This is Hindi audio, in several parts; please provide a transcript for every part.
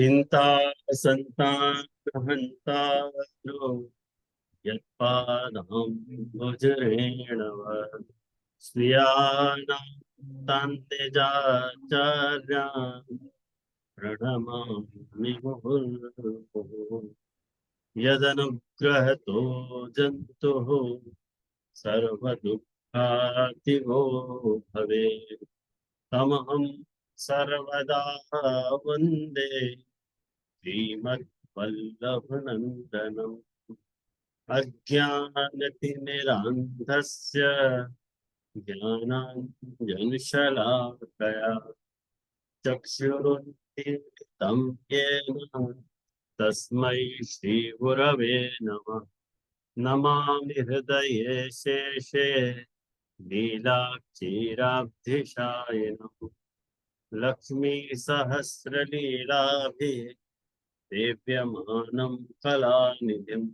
चिंता संतानहन्तारो यत्पादाम्बुजरेण वा स्वीयानां तान्तेजाचार्यान् प्रणमामि मुहुर्मुहुः। यदनुग्रहतो जन्तुः सर्वदुःखातिगो भवेत् तमहं सर्वदा वन्दे श्रीमद्वल्लभनन्दनम्। अज्ञानतिमिरान्धस्य ज्ञानाञ्जनशलाकया चक्षुरुन्मीलितं येन तस्मै श्रीगुरवे नमः। नमामि हृदये शेषे लीलाक्षीराब्धिशायिनम् लक्ष्मीसहस्रलीलाभिः सेव्यमानं कलानिधिम्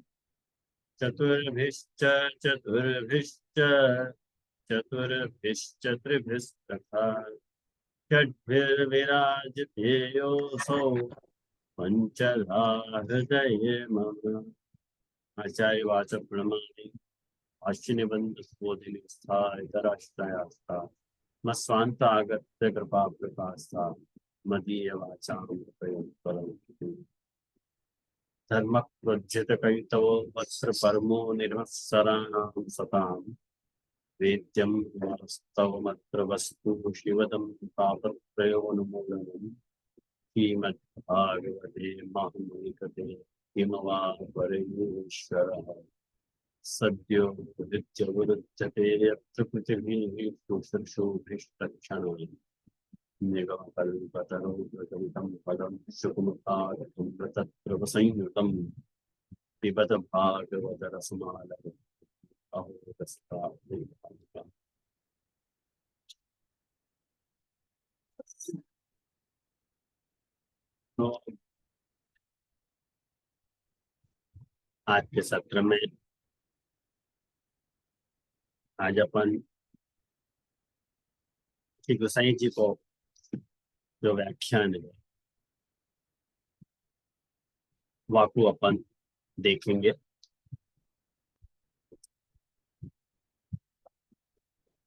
चतुर्भिश्च चतुर्भिश्च चतुर्भिश्च त्रिभिस्तथा षड्भिर्विराजतेयोऽसौ पञ्चधा हृदये मम। आचार्यवाच प्रणमामि अश्विनिबन्धुस्बोधिनी स्थायितराष्ट्रयास्ता मस्वान्त आगत्य कृपा प्रकाशा मदीय वाचां परं धर्म प्रोज्झित कैतवो वत्स परमो निर्मत्सराणां सतां वेद्यं वास्तवमत्र वस्तु शिवदं तापत्रयोन्मूलनम् श्रीमद्भागवते महामुनिकृते किमवा परमेश्वरः सद्यो विद्यवरुध्यते यत्र पृथिवीः शुश्रूषोभिष्टक्षणानि निगमकल्पतरो प्रकटितं पदं सुकुमारकं तत्प्रभसंयुतं पिबत भागवत रसमालयम् अहो रसपात्रे। तो आज के सत्र में आज अपन श्री गोसाई जी को जो व्याख्यान है वाकु अपन देखेंगे।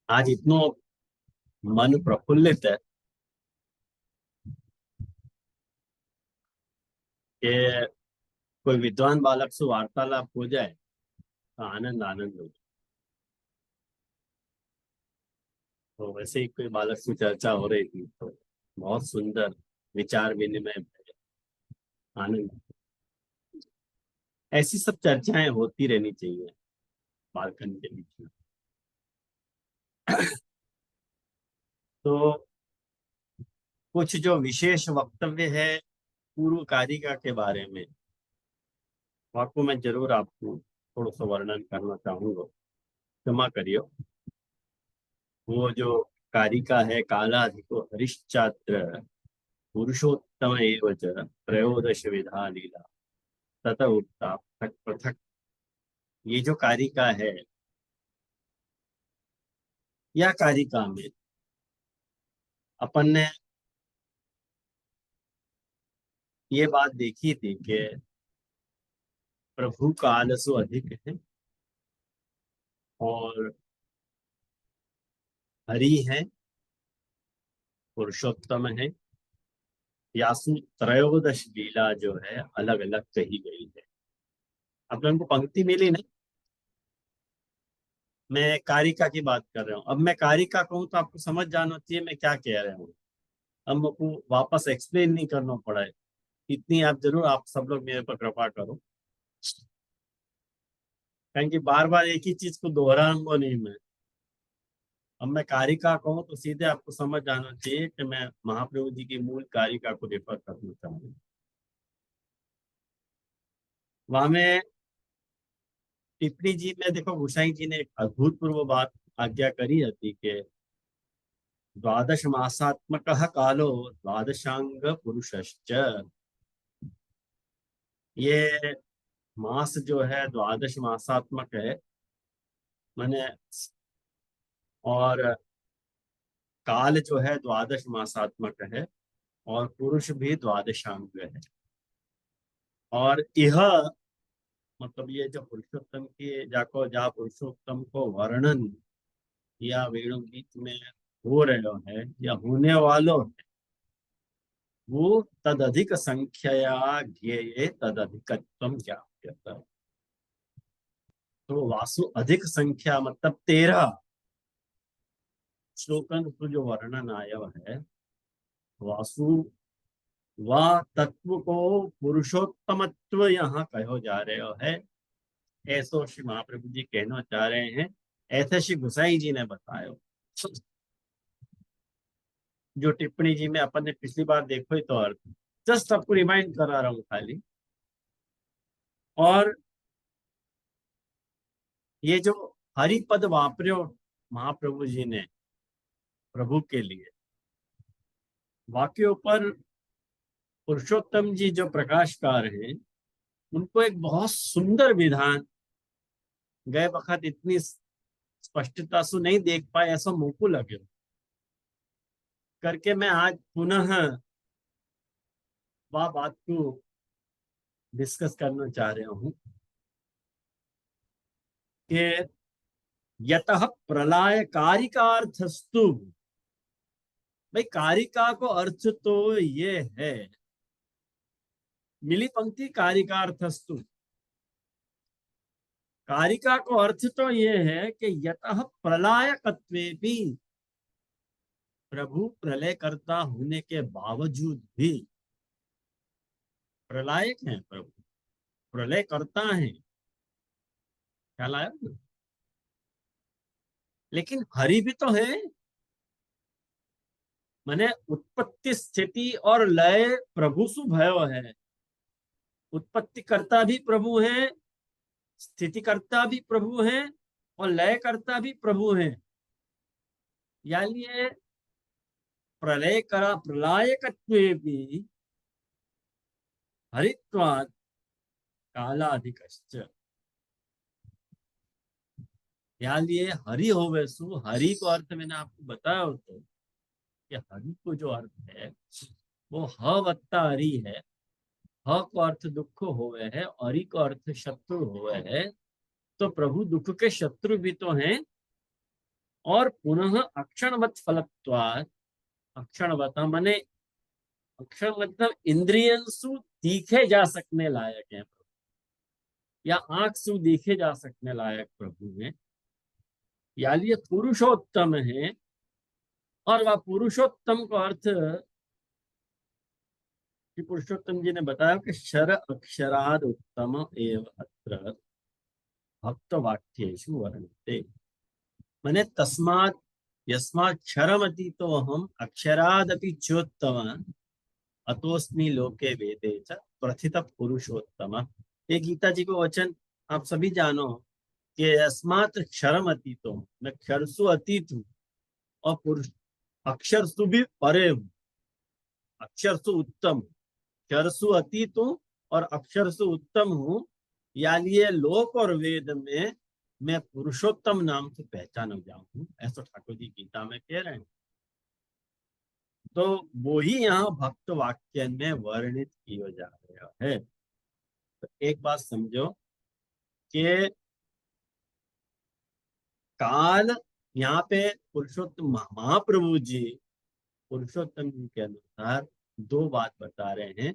आज इतना मन प्रफुल्लित है कि कोई विद्वान बालक से वार्तालाप हो जाए तो आनंद आनंद हो जाए। तो वैसे ही कोई बालक से चर्चा हो रही थी तो बहुत सुंदर विचार विनिमय, आनंद। ऐसी सब चर्चाएं होती रहनी चाहिए बालकन के बीच में। तो कुछ जो विशेष वक्तव्य है पूर्व कारिका के बारे में वाकु मैं जरूर आपको थोड़ा सा वर्णन करना चाहूंगा, क्षमा करियो। वो जो कारिका है कालाधिको हरिश्चात्र पुरुषोत्तम एव च त्रयोदश विधा लीला तत उत्ता पृथक पृथक। ये जो कारिका है या कारिका में अपन ने ये बात देखी थी कि प्रभु का आलसो अधिक है और हरि है, पुरुषोत्तम है। यासु त्रयोदश लीला जो है अलग अलग कही गई है। अपन को पंक्ति मिली ना, मैं कारिका की बात कर रहा हूँ। अब मैं कारिका कहूँ तो आपको समझ जाना चाहिए मैं क्या कह रहा हूँ। अब आपको वापस एक्सप्लेन नहीं करना पड़ा है, इतनी आप जरूर आप सब लोग मेरे पर कृपा करो, क्योंकि बार बार एक ही चीज को दोहराऊंगा नहीं मैं। अब मैं कारिका कहूँ तो सीधे आपको समझ जाना चाहिए कि मैं महाप्रभु जी की मूल कारिका को रेफर करना चाहूंगा। वहां में टिप्पणी जी में देखो गोसाई जी ने एक अभूतपूर्व बात आज्ञा करी थी कि द्वादश मासात्मक कालो द्वादशांग पुरुषश्च। ये मास जो है द्वादश मासात्मक है माने, और काल जो है द्वादश मासात्मक है। और पुरुष भी द्वादशांग है। और यह मतलब ये जो पुरुषोत्तम की जाको जहाँ पुरुषोत्तम को वर्णन या वेणु गीत में हो रहे है या होने वालों है, वो तदधिक संख्या ज्ञेये तदधिकत्वम ज्ञाप्यते। तो वासु अधिक संख्या मतलब 13 श्लोकन को जो वर्णन आया है, वासु व तत्व को पुरुषोत्तमत्व यहाँ कहो जा रहे है। ऐसो श्री महाप्रभु जी कहना चाह रहे हैं, ऐसे श्री गुसाई जी ने बताया। जो टिप्पणी जी में अपन ने पिछली बार देखो ही तो अर्थ, जस्ट आपको रिमाइंड करा रहा हूं खाली। और ये जो हरिपद वापर्यो महाप्रभु जी ने प्रभु के लिए, वाक्यों पर पुरुषोत्तम जी जो प्रकाशकार हैं, उनको एक बहुत सुंदर विधान, गए वक्त इतनी स्पष्टता से नहीं देख पाए ऐसा मोको लगे करके मैं आज पुनः वह बात को डिस्कस करना चाह रहा हूं कि यतः प्रलय कारिकार्थस्तु, भाई कारिका को अर्थ तो ये है, मिली पंक्ति कारिकार्थस्तु, कारिका को अर्थ तो ये है कि यतः प्रलयकत्वे भी, प्रभु प्रलय करता होने के बावजूद भी प्रलयक है प्रभु, प्रलय करता है, ख्याल आया ना? लेकिन हरि भी तो है, माने उत्पत्ति स्थिति और लय प्रभु सु भयो है। उत्पत्ति करता भी प्रभु है, स्थिति करता भी प्रभु है, और लय करता भी प्रभु है। यानी प्रलय करा प्रलयकत्वे भी हरित्वात् कालाधिकश्च। यानी हरि हो वैसु, हरि को अर्थ मैंने आपको बताया होता कि हरि को जो अर्थ है वो ह वत्ता हरि है। ह को अर्थ दुख होवे है, हरि को अर्थ शत्रु होवे है। तो प्रभु दुख के शत्रु भी तो हैं। और पुनः अक्षणवत फलत्वात्, अक्षणवत माने अक्षर मतलब इंद्रियंसु दिखे जा सकने लायक है, या आंख से देखे जा सकने लायक प्रभु है, यानी ये पुरुषोत्तम है। और वह पुरुषोत्तम का अर्थ कि पुरुषोत्तम जी ने बताया कि शर अक्षराद उत्तम एव अत्र भक्त वाक्येषु वर्णते। माने तस्मात् यस्मात् क्षरमति तो हम अक्षरादपि चोत्तम अतोस्मि लोके वेदे च प्रथित पुरुषोत्तम। ये गीता जी को वचन आप सभी जानो कि यस्मात् क्षरम अतीतो, मैं क्षरसु अतीत हूँ और पुरुष अक्षरसु भी परे हूँ, अक्षरसु उत्तम, क्षरसु अतीत हूँ और अक्षरसु उत्तम हूँ। यानी ये लोक और वेद में मैं पुरुषोत्तम नाम से पहचान हो जाऊं, ऐसा ठाकुर जी गीता में कह रहे हैं। तो वो ही यहाँ भक्त वाक्य में वर्णित किया जा रहा है। तो एक बात समझो कि काल यहाँ पे पुरुषोत्तम महाप्रभु जी पुरुषोत्तम जी के अनुसार दो बात बता रहे हैं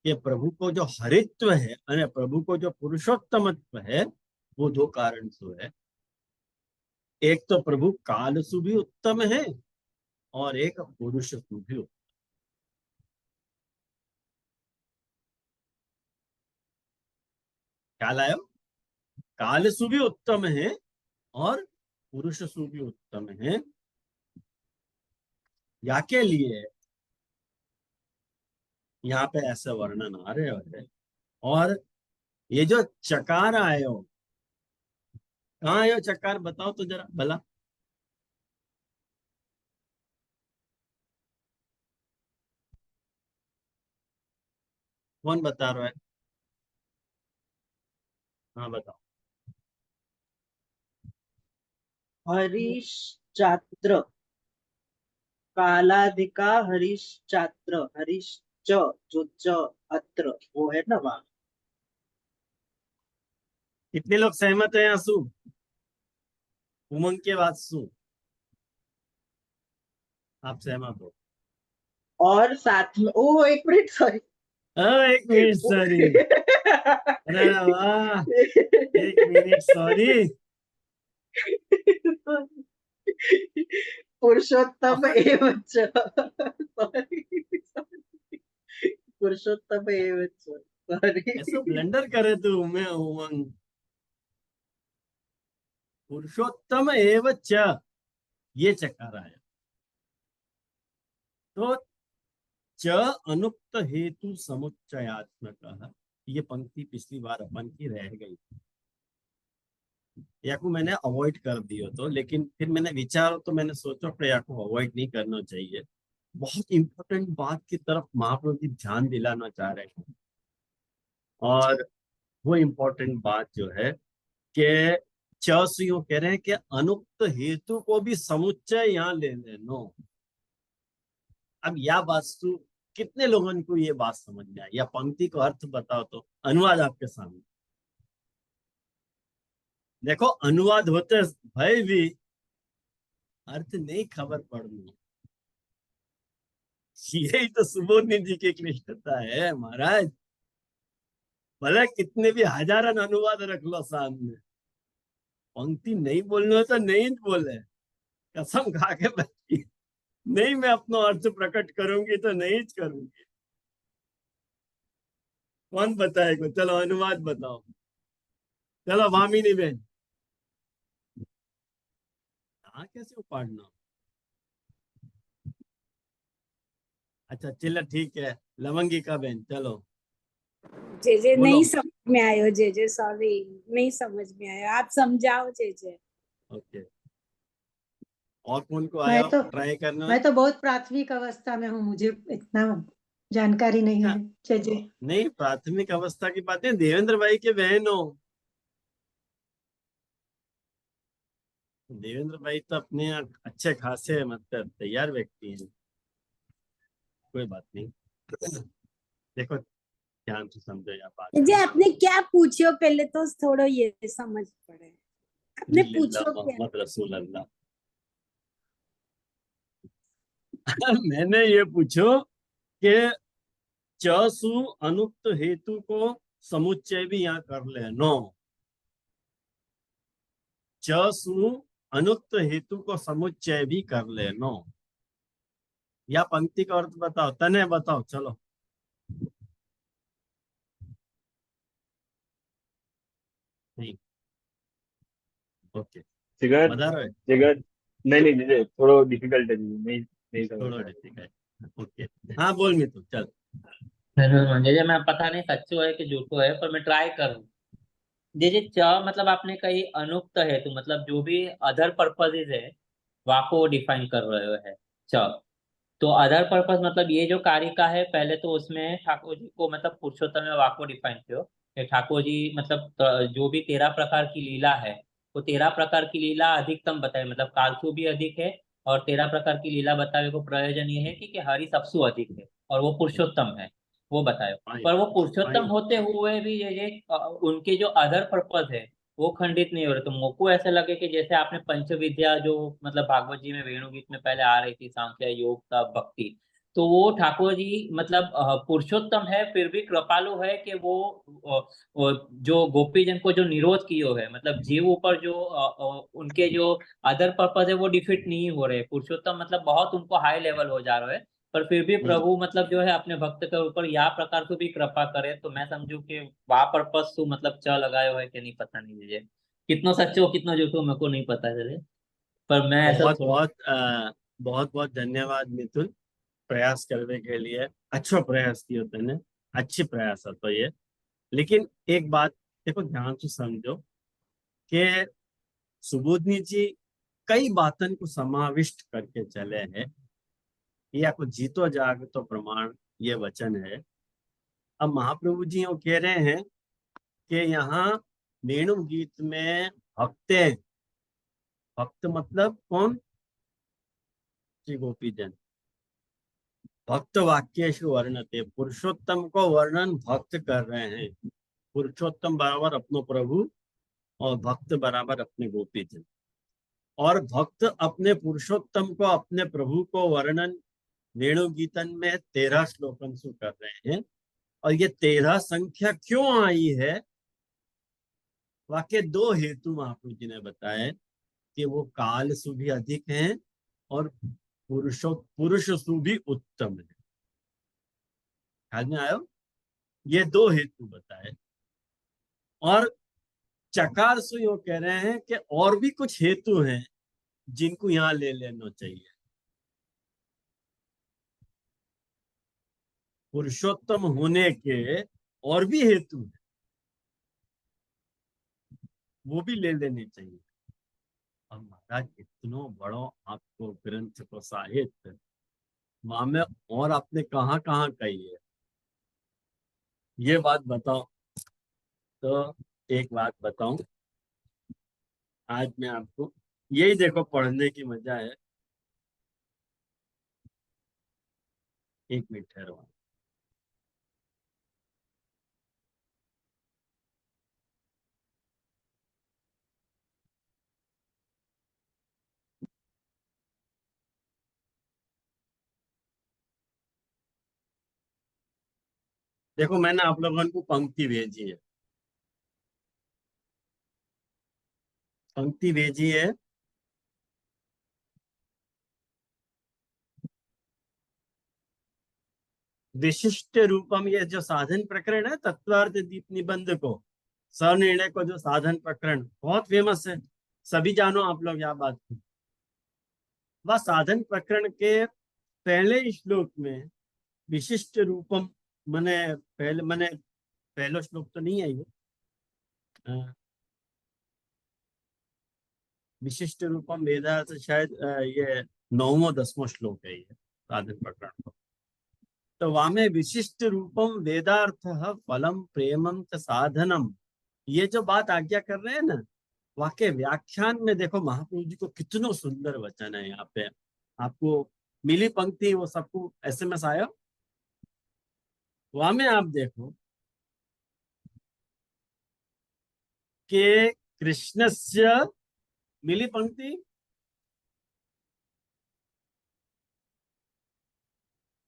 कि प्रभु को जो हरित्व है अरे प्रभु को जो पुरुषोत्तमत्व है, वो दो कारण से है। एक तो प्रभु काल सु भी उत्तम है और एक पुरुष सु भी उत्तम। ख्याल आयो, काल सु भी उत्तम है और पुरुष सु भी उत्तम है। या के लिए यहाँ पे ऐसा वर्णन आ रहे है। और ये जो चकार आयो, कहाँ आयो चकार बताओ तो जरा भला। कौन बता रहा है? हाँ बताओ। हरीश चात्र। कालाधिका हरिश्चात्र हरिश्च जो च अत्र वो है ना वहाँ। कितने लोग सहमत हैं आंसू? उमंग के बाद सु, आप सहमत हो? और साथ में ओ एक मिनट सॉरी। एक मिनट सॉरी। अरे वाह, एक मिनट सॉरी। पुरुषोत्तम एवं च सॉरी पुरुषोत्तम एवं च सॉरी। ऐसा ब्लंडर करे तू, मैं उमंग। पुरुषोत्तम एवं च, ये चकार आया। तो च अनुक्त हेतु समुच्चयात्मक, ये पंक्ति पिछली बार अपन की रह गई, या को मैंने अवॉइड कर दियो तो, लेकिन फिर मैंने विचार तो मैंने सोचा कि या को अवॉइड नहीं करना चाहिए। बहुत इंपॉर्टेंट बात की तरफ महाप्रभु जी ध्यान दिलाना चाह रहे हैं। और वो इंपॉर्टेंट बात जो है कि च से यूं कह रहे हैं कि अनुक्त हेतु को भी समुच्चय यहां ले लेनो। अब यह वास्तु कितने लोगों को ये बात समझ में आई, या पंक्ति को अर्थ बताओ तो, अनुवाद आपके सामने देखो। अनुवाद होते भय भी अर्थ नहीं खबर पड़नी, यही तो सुबोधनी जी की क्लिष्टता है महाराज। भले कितने भी हजारन अनुवाद रख लो सामने, पंक्ति नहीं बोलने हो तो नहीं बोले, कसम खा के बैठी, नहीं मैं अपना अर्थ प्रकट करूंगी तो नहीं करूंगी। कौन बताएगा? चलो अनुवाद बताओ, चलो भामिनी बहन। हाँ, कैसे उपाड़ना? अच्छा चलो ठीक है, लवंगी का बहन चलो जेजे बोलो। नहीं समझ में आयो, जेजे सॉरी, नहीं समझ में आयो, आप समझाओ जेजे। ओके, और कौन को मैं आया तो ट्राई करना? मैं तो बहुत प्राथमिक अवस्था में हूँ, मुझे इतना जानकारी नहीं अच्छा, है। जय। नहीं प्राथमिक अवस्था की बातें, देवेंद्र भाई के बहन हो। देवेंद्र भाई तो अपने अच्छे खासे मतलब तैयार व्यक्ति हैं, कोई बात नहीं। देखो ध्यान से समझो यह बात जेजे को। आपने क्या पूछो पहले तो थोड़ो ये समझ पड़े, आपने लिल्ला पूछो क्या? मोहम्मद रसूल अल्लाह। मैंने ये पूछो कि च सु अनुक्त हेतु को समुच्चय भी यहाँ कर ले नो। च सु अनुक्त हेतु को समुच्चय भी कर ले नो, या पंक्ति का अर्थ बताओ, तने बताओ चलो। नहीं, ओके, जिगर बता रहे जिगर नहीं नहीं नहीं, थोड़ा डिफिकल्ट है जी, नहीं नहीं समझ थोड़ा पाया। ठीक है। ओके, हाँ बोल मैं तू चल। जैसे मैं पता नहीं सच्चो है कि झूठो है, पर मैं ट्राई करूँ। जैसे च मतलब आपने कही अनुक्त है, तो मतलब जो भी अदर पर्पजेज है वाको डिफाइन कर रहे हो है च। तो अदर पर्पस मतलब ये जो कारिका है, पहले तो उसमें ठाकुर जी को मतलब पुरुषोत्तम में वाको डिफाइन किया कि ठाकुर जी मतलब जो भी 13 प्रकार की लीला है, वो 13 प्रकार की लीला अधिकतम बताए, मतलब कालसु भी अधिक है। और 13 प्रकार की लीला बतावे को प्रयोजन ये है कि हरि सबसु अधिक है और वो पुरुषोत्तम है, वो बताए। फाइन पर वो पुरुषोत्तम फाइन। होते हुए भी ये उनके जो अदर पर्पज है वो खंडित नहीं हो रहे। तो मुझको ऐसा लगे कि जैसे आपने पंचविद्या जो मतलब भागवत जी में वेणु गीत में पहले आ रही थी, सांख्य योग तप भक्ति, तो वो ठाकुर जी मतलब पुरुषोत्तम है फिर भी कृपालु है कि वो जो गोपी जन को जो निरोध कियो है, मतलब जीव ऊपर जो उनके जो अदर पर्पज है वो डिफीट नहीं हो रहे। पुरुषोत्तम मतलब बहुत उनको हाई लेवल हो जा रहे हैं, पर फिर भी प्रभु मतलब जो है अपने भक्त के ऊपर या प्रकार से भी कृपा करे। तो मैं समझू कि वहां पर्पस तो मतलब च लगायो है कि नहीं पता नहीं मुझे, कितना सच्चो कितना झूठो मेरे को नहीं पता चले, पर मैं ऐसा बहुत बहुत बहुत बहुत धन्यवाद मिथुन, प्रयास करने के लिए। अच्छा प्रयास किया तूने, अच्छी प्रयास है तो ये। लेकिन एक बात देखो, ध्यान से समझो कि सुबोधनी जी कई बातन को समाविष्ट करके चले हैं, या कुछ जीतो जाग तो प्रमाण ये वचन है। अब महाप्रभु जी वो कह रहे हैं कि यहाँ वेणु गीत में भक्ते, भक्त मतलब कौन? श्री गोपी जन, भक्त वाक्येषु वर्णते, पुरुषोत्तम को वर्णन भक्त कर रहे हैं। पुरुषोत्तम बराबर अपनो प्रभु और भक्त बराबर अपने गोपी जन। और भक्त अपने पुरुषोत्तम को, अपने प्रभु को वर्णन वेणु गीतन में 13 श्लोकन से कर रहे हैं। और ये 13 संख्या क्यों आई है? वाक्य 2 हेतु महाप्रभु जी ने बताए कि वो काल सु भी अधिक हैं और पुरुष सु भी उत्तम है। ख्याल में आयो? ये 2 हेतु बताए। और चकार सु यो कह रहे हैं कि और भी कुछ हेतु हैं जिनको यहाँ ले लेना चाहिए। पुरुषोत्तम होने के और भी हेतु हैं, वो भी ले लेने चाहिए। और महाराज इतनो बड़ो आपको ग्रंथ को साहित्य वहां में और आपने कहाँ कहाँ कही है, ये बात बताओ। तो एक बात बताऊं, आज मैं आपको यही देखो पढ़ने की मजा है। एक मिनट ठहरो। देखो मैंने आप लोगों को पंक्ति भेजी है, पंक्ति भेजी है। विशिष्ट रूपम, ये जो साधन प्रकरण है तत्वार्थ दीप निबंध को, सनिर्णय को, जो साधन प्रकरण बहुत फेमस है, सभी जानो आप लोग यह बात को। वह साधन प्रकरण के पहले श्लोक में विशिष्ट रूपम मने पहला श्लोक तो नहीं है ये, विशिष्ट रूपम वेदार्थ शायद ये 9वां 10वां श्लोक है ये साधन प्रकरण को। तो वहां में विशिष्ट रूपम वेदार्थ फलम प्रेमम च साधनम, ये जो बात आज्ञा कर रहे हैं ना, वाक्य व्याख्यान में देखो महाप्रभु जी को कितनो सुंदर वचन है। यहाँ पे आपको मिली पंक्ति, वो सबको SMS आया, वहां में आप देखो कि कृष्णस्य, मिली पंक्ति,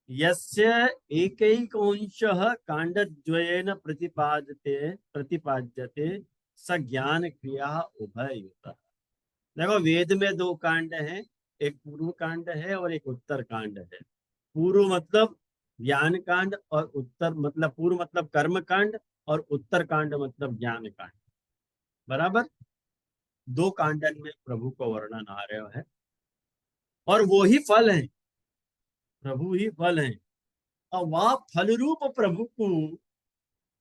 यस्य एकैकंशः काण्डद्वयेन प्रतिपाद्यते स ज्ञान क्रिया उभययुतः। देखो वेद में 2 कांड हैं, एक पूर्व कांड है और एक उत्तर कांड है। पूर्व मतलब ज्ञान कांड और उत्तर मतलब, पूर्व मतलब कर्म कांड और उत्तर कांड मतलब ज्ञान कांड। बराबर 2 कांडन में प्रभु को वर्णन आ रहे है और वो ही फल है, प्रभु ही फल है। और वह फल रूप प्रभु को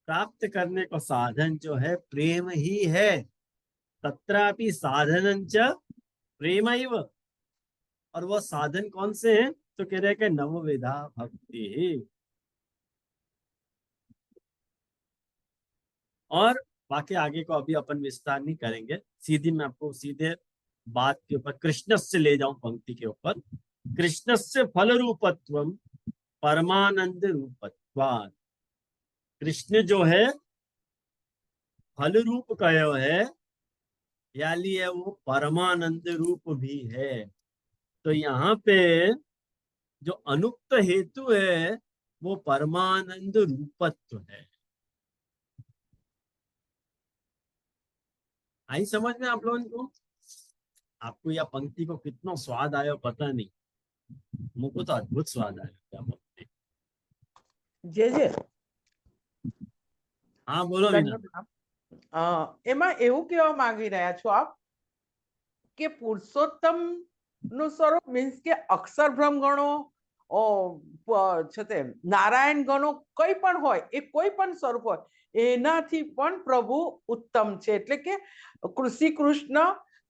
प्राप्त करने का साधन जो है प्रेम ही है। तत्रापि साधनं च प्रेमैव। और वो साधन कौन से हैं? तो कह रहे हैं कि नवविधा भक्ति। और बाकी आगे को अभी अपन विस्तार नहीं करेंगे, सीधी मैं आपको सीधे बात के ऊपर कृष्ण से ले जाऊं, पंक्ति के ऊपर। कृष्ण से फल रूपत्वम परमानंद रूपत्वात्। कृष्ण जो है फल रूप कयो है, यानी है वो परमानंद रूप भी है। तो यहाँ पे जो अनुक्त हेतु है वो परमानंद रूपत्व है। आई समझ में आप लोगों को? आपको यह पंक्ति को कितना स्वाद आया पता नहीं, मुझको तो अद्भुत स्वाद आया क्या पंक्ति। જે જે हाँ बोलो मीना। એમાં એવું કહેવા માંગી રહ્યા છો આપ કે પુરુષોત્તમ નું સ્વરૂપ મીન્સ કે અક્ષર બ્રહ્મ ગણો છે તે નારાયણ ગણો કઈ પણ હોય, એ કોઈ પણ સ્વરૂપ હોય, એનાથી પણ પ્રભુ ઉત્તમ છે. એટલે કે કૃષિ કૃષ્ણ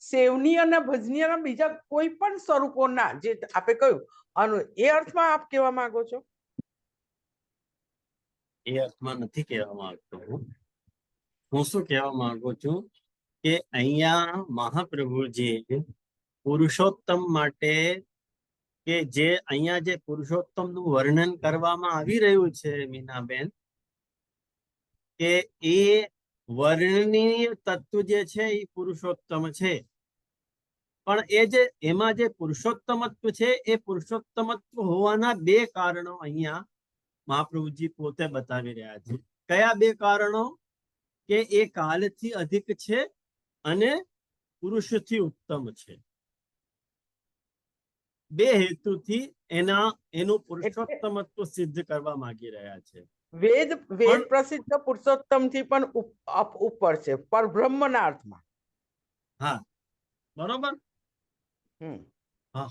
સેવની અને ભજનીય બીજા કોઈ પણ સ્વરૂપોના જે આપે કહ્યું એ અર્થમાં આપ કહેવા માંગો છો? એ અર્થમાં નથી કહેવા માંગતો હું શું કહેવા માંગુ છું કે અહીંયા મહાપ્રભુજી પુરુષોત્તમ માટે કે જે અહીંયા જે પુરુષોત્તમનું વર્ણન કરવામાં આવી રહ્યું છે મીનાબેન, કે એ વર્ણનીય તત્વ જે છે એ પુરુષોત્તમ છે, પણ એ જે એમાં જે પુરુષોત્તમત્વ છે એ પુરુષોત્તમત્વ હોવાના બે કારણો અહીંયા મહાપ્રભુજી પોતે બતાવી રહ્યા છે. કયા બે કારણો? કે એ કાલથી અધિક છે અને પુરુષથી ઉત્તમ છે. બે હેતુથી એનું પુરુષોત્તમત્વ સિદ્ધ કરવા માંગી રહ્યા છે. વેદ પણ- પ્રસિદ્ધ પુરુષોત્તમ થી પણ ઉપર છે પરબ્રહ્મના અર્થમાં. હા, બરોબર. હમ હા,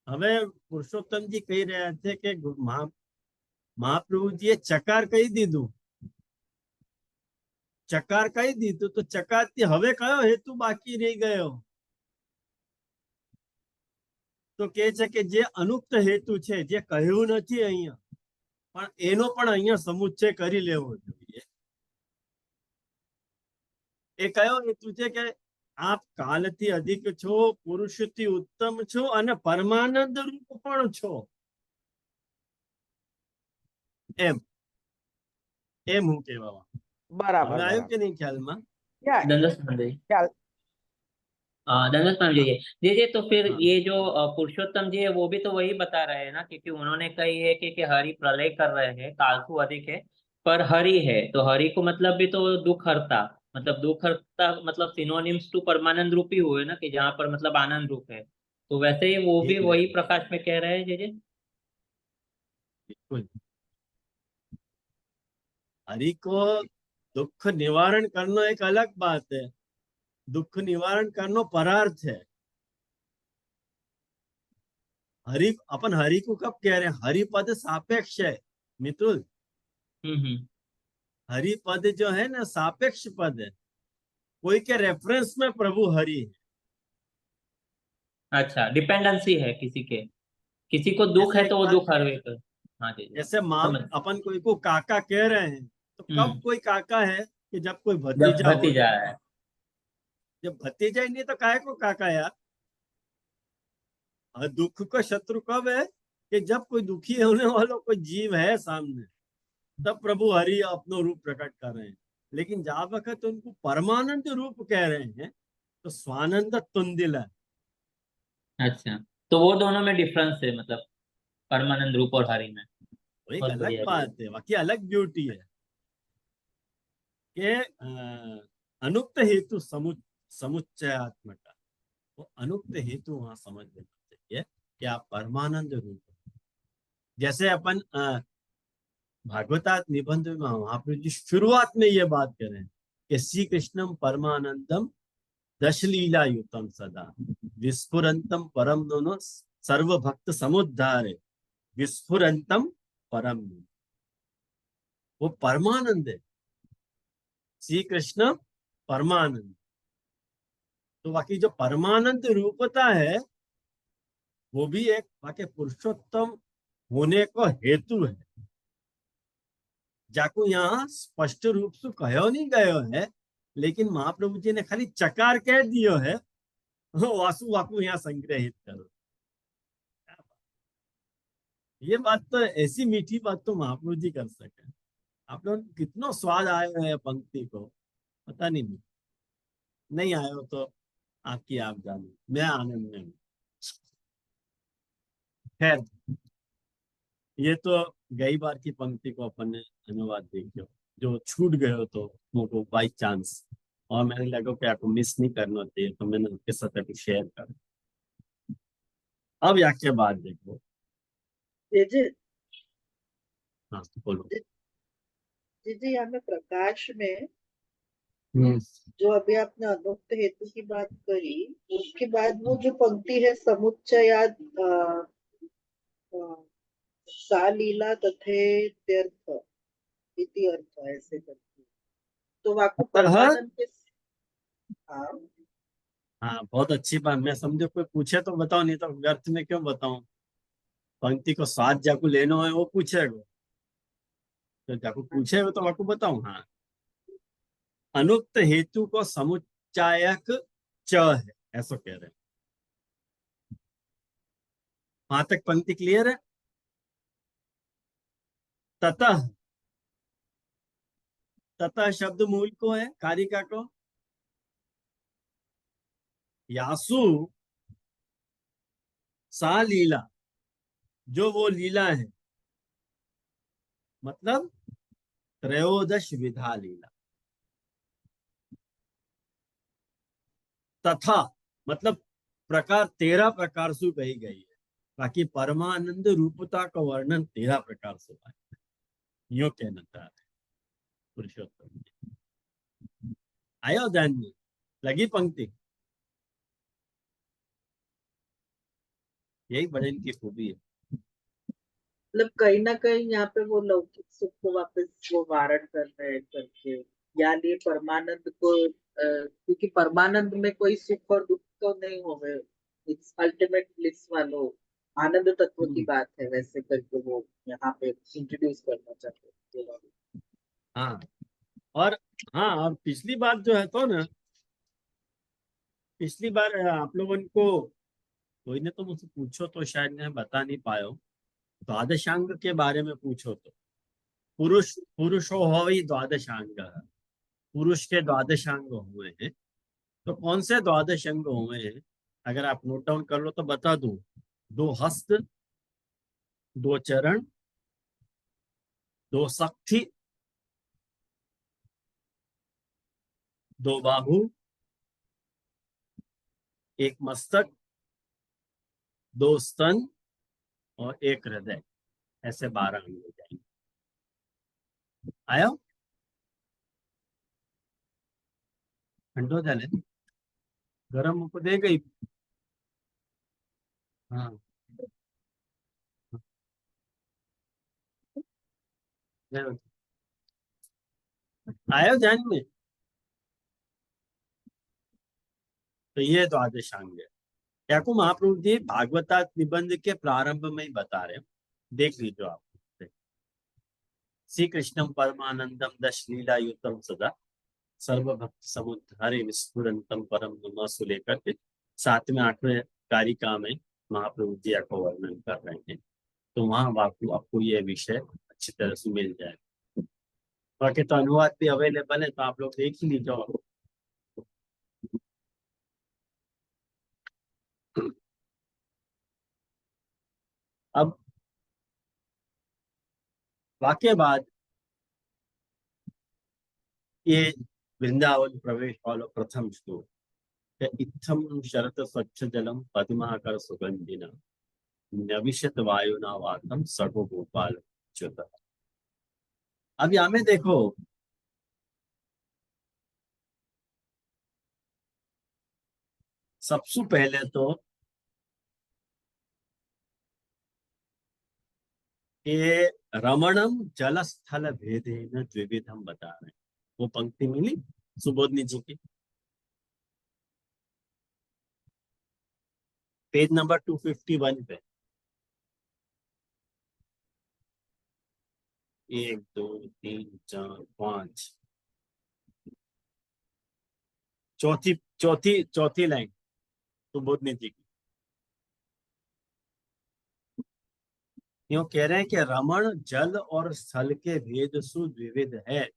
હવે પુરુષોત્તમજી કહી રહ્યા છે કે મહાપ્રભુજીએ ચકાર કહી દીધું. ચકાર કહી દીધું તો ચકારથી હવે કયો હેતુ બાકી રહી ગયો? તો કે છે કે જે અનુક્ત હેતુ છે, જે કહ્યું નથી અહીંયા, પણ એનો પણ અહીંયા સમુચ્ચય કરી લેવો જોઈએ. એ કયો હેતુ છે? કે આપ કાલથી અધિક છો, પુરુષથી ઉત્તમ છો અને પરમાનંદ રૂપ પણ છો. એમ હું કહેવા બરાબર હવે આવ્યું બરાબર. કે નહીં ખ્યાલમાં? Yeah, दंडस मान जी। ख्याल- दंडस मान जी जी तो फिर हाँ। ये जो पुरुषोत्तम जी है वो भी तो वही बता रहे हैं ना, क्योंकि उन्होंने कही है कि हरि प्रलय कर रहे हैं, कालसु अधिक है पर हरि है, तो हरि को मतलब भी तो दुख हरता, मतलब दुख हरता मतलब सिनोनिम्स टू परमानंद रूप ही हुए ना, कि जहाँ पर मतलब आनंद रूप है, तो वैसे ही वो भी ठीक है। वही प्रकाश में कह रहे हैं जी। बिल्कुल। हरि को दुख निवारण करना एक अलग बात है, दुख निवारण करना परार्थ है। अपन हरि को कब कह रहे हैं? हरि पद सापेक्ष है मित्रुल। हरि पद जो है ना सापेक्ष पद है, कोई के रेफरेंस में प्रभु हरि है। अच्छा, डिपेंडेंसी है किसी को दुख है तो वो दुख हर कर। हाँ जी। जैसे माँ समझ। अपन कोई को काका कह रहे हैं, तो कब कोई काका है? कि जब कोई जब भतीजा हो। भतीजा है। जब भतीजा ही नहीं तो काहे को काका यार? और दुख का शत्रु कब है? कि जब कोई दुखी होने वाला कोई जीव है सामने, तब प्रभु हरि अपनो रूप प्रकट कर रहे हैं। लेकिन जहाँ वक्त उनको परमानंद रूप कह रहे हैं तो स्वानंद तुंदिल है। अच्छा, तो वो दोनों में डिफरेंस है, मतलब परमानंद रूप और हरि में। वो एक बहुत अलग बढ़िया बात है, बाकी अलग ब्यूटी है कि अनुक्त हेतु समुच्चयात्मक, वो अनुक्त हेतु वहां समझ लेना चाहिए कि आप परमानंद रूप। जैसे अपन भागवतात निबंध में महाप्रभु जी शुरुआत में ये बात करें कि श्री कृष्णम परमानंदम दशलीला युतम सदा विस्फुरंतम परम दोनों सर्व भक्त समुद्धारे विस्फुरंतम परम। वो परमानंद है, श्री कृष्ण परमानंद। तो बाकी जो परमानंद रूपता है वो भी एक बाकी पुरुषोत्तम होने को हेतु है, जाको यहाँ स्पष्ट रूप से कहो नहीं गयो है, लेकिन महाप्रभु जी ने खाली चकार कह दियो है, वासु वाकु यहाँ संग्रहित करो। ये बात तो ऐसी मीठी बात तो महाप्रभु जी कर सके। आप लोग कितना स्वाद आया है पंक्ति को पता नहीं आए हो तो आपकी आप जानो, मैं आनंद में हूँ। खैर, ये तो गई बार की पंक्ति को अपन ने अनुवाद देखियो, जो छूट गए हो तो वो बाई चांस, और मैंने लगा कि आपको मिस नहीं करना चाहिए, तो मैंने उसके साथ आपको शेयर कर। अब याके बाद देखो। हाँ बोलो। जी यहाँ में प्रकाश में जो अभी आपने अनुक्त हेतु की बात करी, उसके बाद वो जो पंक्ति है समुच्चयाद सा लीला तथेत्यर्थ इति अर्थ ऐसे करती, तो वाकु परमानंद के। हाँ हाँ, बहुत अच्छी बात। मैं समझो कोई पूछे तो बताओ, नहीं तो व्यर्थ में क्यों बताऊं। पंक्ति को स्वाद जाकू लेनो है वो पूछेगा, तो जाकू पूछेगा तो वाकू बताऊं। हाँ, अनुक्त हेतु को समुच्चायक च है, ऐसा कह रहे हैं। वहां तक पंक्ति क्लियर है? ततः, ततः शब्द मूल को है कारिका को, यासु सा लीला, जो वो लीला है, मतलब त्रयोदश विधा लीला। तथा मतलब प्रकार 13 प्रकार से कही गई है, बाकी परमानंद रूपता का वर्णन 13 प्रकार से हुआ है, यो कहना चाह रहे पुरुषोत्तम जी। आयो ध्यान में, लगी पंक्ति? यही भजन की खूबी है। मतलब कहीं ना कहीं यहाँ पे वो लौकिक सुख को वापस वो वारण कर रहे हैं करके, यानी परमानंद को क्योंकि परमानंद में कोई सुख और दुख तो नहीं हो गए, इट्स अल्टीमेट ब्लिस वालो आनंद तत्व की बात है, वैसे करके वो यहाँ पे इंट्रोड्यूस करना चाहते हैं। हाँ, और हाँ, और पिछली बात जो है तो ना, पिछली बार आप लोगों को कोई ने तो मुझसे पूछो तो शायद मैं बता नहीं पाया, द्वादशांग के बारे में पूछो तो, पुरुषो हो ही द्वादशांग, पुरुष के द्वादशांग हुए हैं, तो कौन से द्वादश अंग हुए हैं? अगर आप नोट डाउन कर लो तो बता दूं, 2 हस्त, 2 चरण, 2 शक्ति, 2 बाहु, 1 मस्तक, 2 स्तन और 1 हृदय, ऐसे 12 अंग हो जाएंगे। आया? ठंडो जाने गरम को दे गई। हाँ, आया ध्यान में? तो ये द्वादशांग है। याकू महाप्रभु जी भागवता निबंध के प्रारंभ में ही बता रहे हैं, देख लीजिए आप। श्री कृष्णम परमानंदम दश लीला युतम सदा सर्वभक्त समुद्धारे विस्फुरंतम परम नुमा से लेकर के 7वें 8वें कारिका में महाप्रभु जी को वर्णन कर रहे हैं। तो वहां आपको ये विषय अच्छी तरह से मिल जाएगा। बाकी तो अनुवाद भी अवेलेबल है, तो आप लोग देख ही लीजिए। अब वाक्य बाद ये वृंदावन प्रवेश वाला प्रथम श्लोक, इत्थम शरत स्वच्छ जलम पद्माकर सुगंधिना नविशत वायुना वातम सर्व गोपाल च्युत। अब यहाँ में देखो, सबसे पहले तो ये रमणम जल स्थल भेदेन द्विविधम बता रहे हैं। वो पंक्ति मिली सुबोधनी जी की, पेज नंबर 251 पे। 1 2 3 4 5 चौथी चौथी चौथी लाइन सुबोधनी जी की, यूं कह रहे हैं कि रमण जल और स्थल के भेद सुद्विविध है,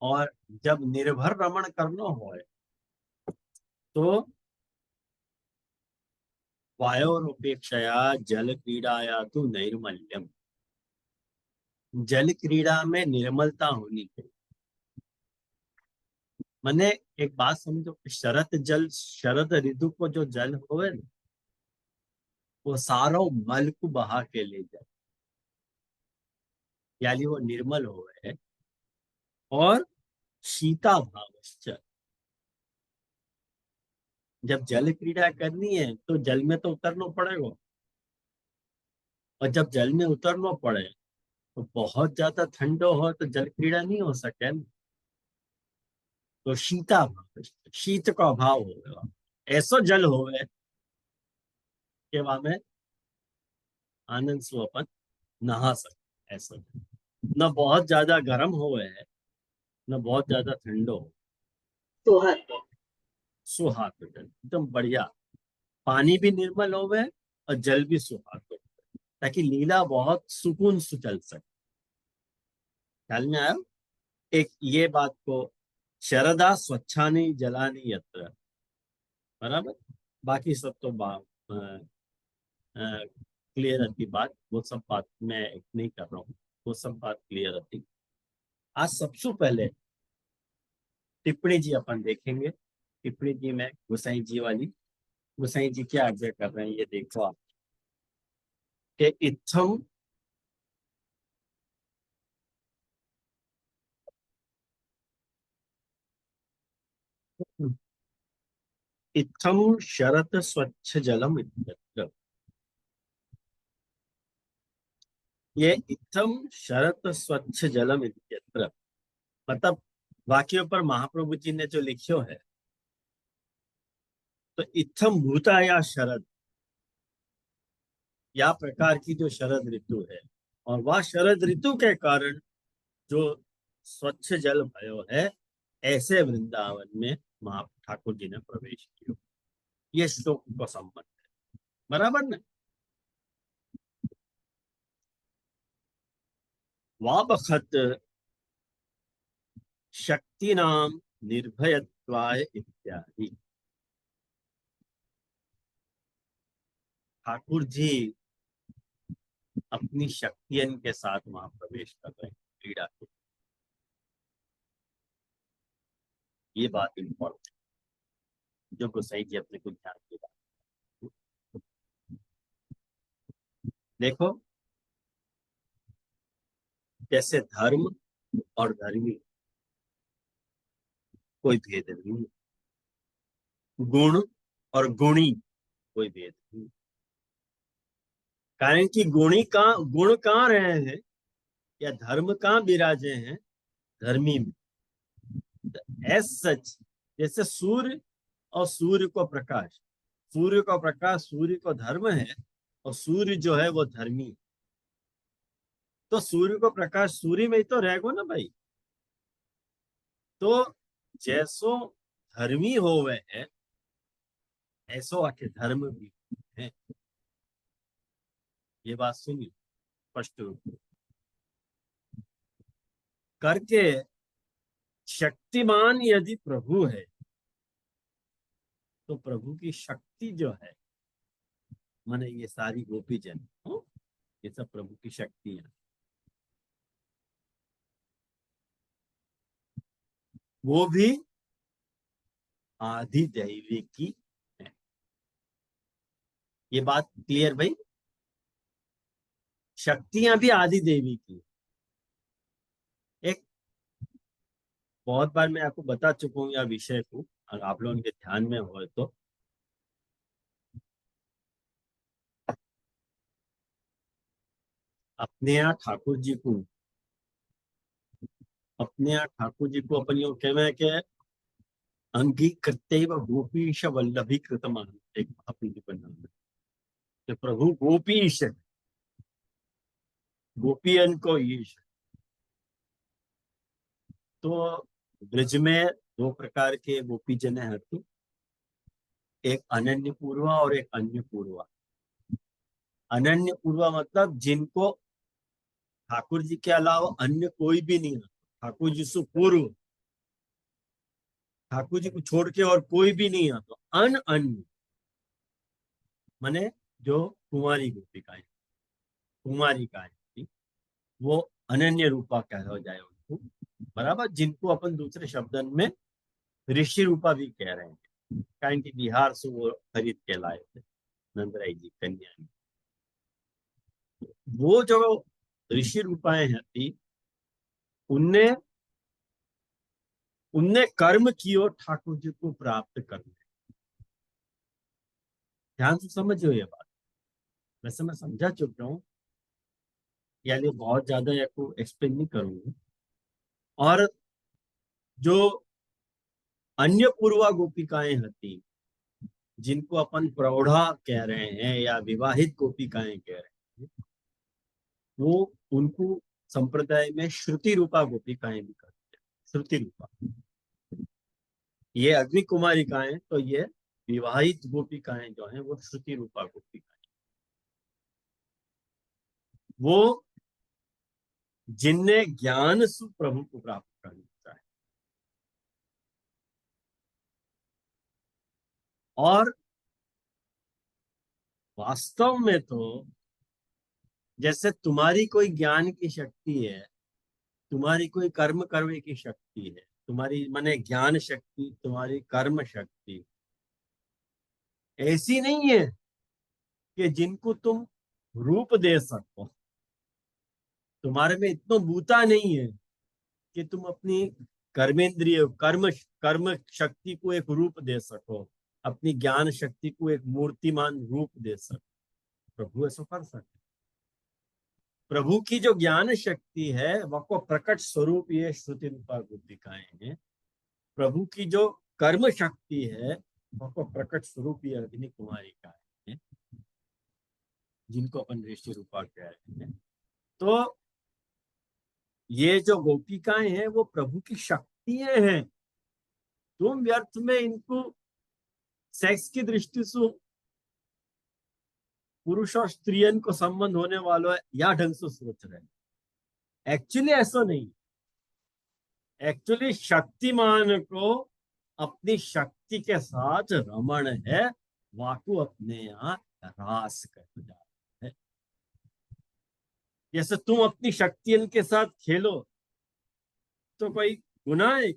और जब निर्भर रमण करना हो तो वायोरपेक्षया जल क्रीड़ाया तो नैर्मल्यम, जल क्रीड़ा में निर्मलता होनी चाहिए। मैंने एक बात समझो, शरद जल, शरद ऋतु को जो जल होवे ना, वो सारो मल को बहा के ले जाए, यानी वो निर्मल होवे है। और शीता भाव, जब जल क्रीड़ा करनी है तो जल में तो उतरना पड़ेगा, और जब जल में उतरना पड़े तो बहुत ज्यादा ठंडो हो तो जल क्रीड़ा नहीं हो सके ना। तो शीता भाव, शीत का अभाव होगा, ऐसा जल होवे कि वहां में आनंद से अपन नहा सके। ऐसा न बहुत ज्यादा गर्म होवे है, न बहुत ज्यादा ठंडो हो, सुहाग सुहाग जल एकदम बढ़िया। पानी भी निर्मल होवे और जल भी सुहाग हो, ताकि लीला बहुत सुकून से चल सके। ख्याल में आया? एक ये बात को, शरदा स्वच्छानी जलानी यत्र, बराबर। बाकी सब तो क्लियर रहती बात, वो सब बात मैं नहीं कर रहा हूँ, वो सब बात क्लियर रहती। आज सबसे पहले टिप्पणी जी अपन देखेंगे। टिप्पणी जी में गोसाई जी वाली, गोसाई जी क्या आज्ञा कर रहे हैं ये देखो आप। कि इत्थम इत्थम शरत स्वच्छ जलम इत्यत्र। ये इत्थम शरत स्वच्छ जलम इत्यत्र मतलब वाक्यों पर महाप्रभु जी ने जो लिखियो है, तो इत्थम भूता या शरद, या प्रकार की जो शरद ऋतु है, और वह शरद ऋतु के कारण जो स्वच्छ जल भयो है, ऐसे वृंदावन में महा ठाकुर जी ने प्रवेश किया। ये श्लोक को संबंध है, बराबर ना। वाबखत शक्ति नाम निर्भयत्वाय इत्यादि। ठाकुर जी अपनी शक्तियन के साथ वहां प्रवेश कर रहे हैं क्रीड़ा के। ये बात इंपॉर्टेंट, जो गोसाई जी अपने को ध्यान दिला। देखो जैसे धर्म और धर्मी कोई भेद नहीं, गुण और गुणी कोई भेद नहीं। कारण कि गुण कहाँ रहे हैं या धर्म कहाँ विराजे हैं, धर्मी में। एज सच, जैसे सूर्य और सूर्य को प्रकाश, सूर्य का प्रकाश सूर्य को धर्म है, और सूर्य जो है वो धर्मी। तो सूर्य को प्रकाश सूर्य में ही तो रहेगो ना भाई। तो जैसो धर्मी हो वह है, ऐसो आके धर्म भी है। ये बात सुनिए स्पष्ट रूप से करके। शक्तिमान यदि प्रभु है, तो प्रभु की शक्ति जो है, माने ये सारी गोपी जन हो, ये सब प्रभु की शक्ति है। वो भी आदि दैवी की है। ये बात क्लियर भाई? शक्तियां भी आदि देवी की। एक बहुत बार मैं आपको बता चुका हूँ या विषय को, अगर आप लोगों के ध्यान में हो तो, अपने यहाँ ठाकुर जी को, अपने यहाँ ठाकुर जी को अपन यूं कहना है कि अंगीकृत गोपीश वल्लभीकृत मान, एक अपनी जी पर नाम है कि प्रभु गोपीश है, गोपियन को ईश। तो ब्रज में दो प्रकार के गोपी जन है, एक अनन्य पूर्वा और एक अन्य पूर्वा। अनन्य पूर्वा मतलब जिनको ठाकुर जी के अलावा अन्य कोई भी नहीं है, ठाकुर जी से पूर्व, ठाकुर जी को छोड़ के और कोई भी नहीं है। तो अन्य माने जो कुंवारी गोपिकाएं, कुमारिकाएं, वो अनन्य रूपा कहा जाए उनको, बराबर। जिनको अपन दूसरे शब्दन में ऋषि रूपा भी कह रहे हैं, कारण कि बिहार से वो खरीद के लाए थे नंदराई जी कन्या ने। वो जो ऋषि रूपाएं थी, उनने उनने कर्म कियो ठाकुर जी को प्राप्त करने। ध्यान से समझो ये बात। वैसे मैं समझा चुका हूँ, यानी बहुत ज्यादा आपको एक्सप्लेन नहीं करूंगा। और जो अन्य पूर्वा गोपिकाएं थी, जिनको अपन प्रौढ़ा कह रहे हैं या विवाहित गोपिकाएं कह रहे हैं, वो उनको संप्रदाय में श्रुति रूपा गोपिकाएं भी कहते हैं। श्रुति रूपा, ये अग्नि कुमारिकाएं, तो ये विवाहित गोपिकाएं जो हैं वो श्रुति रूपा गोपिकाएं, वो जिनने ज्ञान से प्रभु को प्राप्त कर लिया है। और वास्तव में तो जैसे तुम्हारी कोई ज्ञान की शक्ति है, तुम्हारी कोई कर्म करने की शक्ति है, तुम्हारी माने ज्ञान शक्ति, तुम्हारी कर्म शक्ति ऐसी नहीं है कि जिनको तुम रूप दे सको। तुम्हारे में इतना बूता नहीं है कि तुम अपनी कर्मेंद्रिय कर्म कर्म शक्ति को एक रूप दे सको, अपनी ज्ञान शक्ति को एक मूर्तिमान रूप दे सको। प्रभु ऐसा कर सकते। प्रभु की जो ज्ञान शक्ति है वह को प्रकट स्वरूप ये श्रुति रूपा गोपिकाएं हैं। प्रभु की जो कर्म शक्ति है वह को प्रकट स्वरूप ये अग्नि कुमारिकाएं हैं, जिनको अपन ऋषि रूपा कह रहे हैं। तो ये जो गोपिकाएं हैं वो प्रभु की शक्तियां हैं। तुम व्यर्थ में इनको सेक्स की दृष्टि से पुरुष और स्त्रियन को संबंध होने वालों है या ढंग से सोच रहे हैं। एक्चुअली ऐसा नहीं। एक्चुअली शक्तिमान को अपनी शक्ति के साथ रमण है, वाकु अपने यहाँ रास कर जाता है। जैसे तुम अपनी शक्तियन के साथ खेलो तो कोई गुनाह है?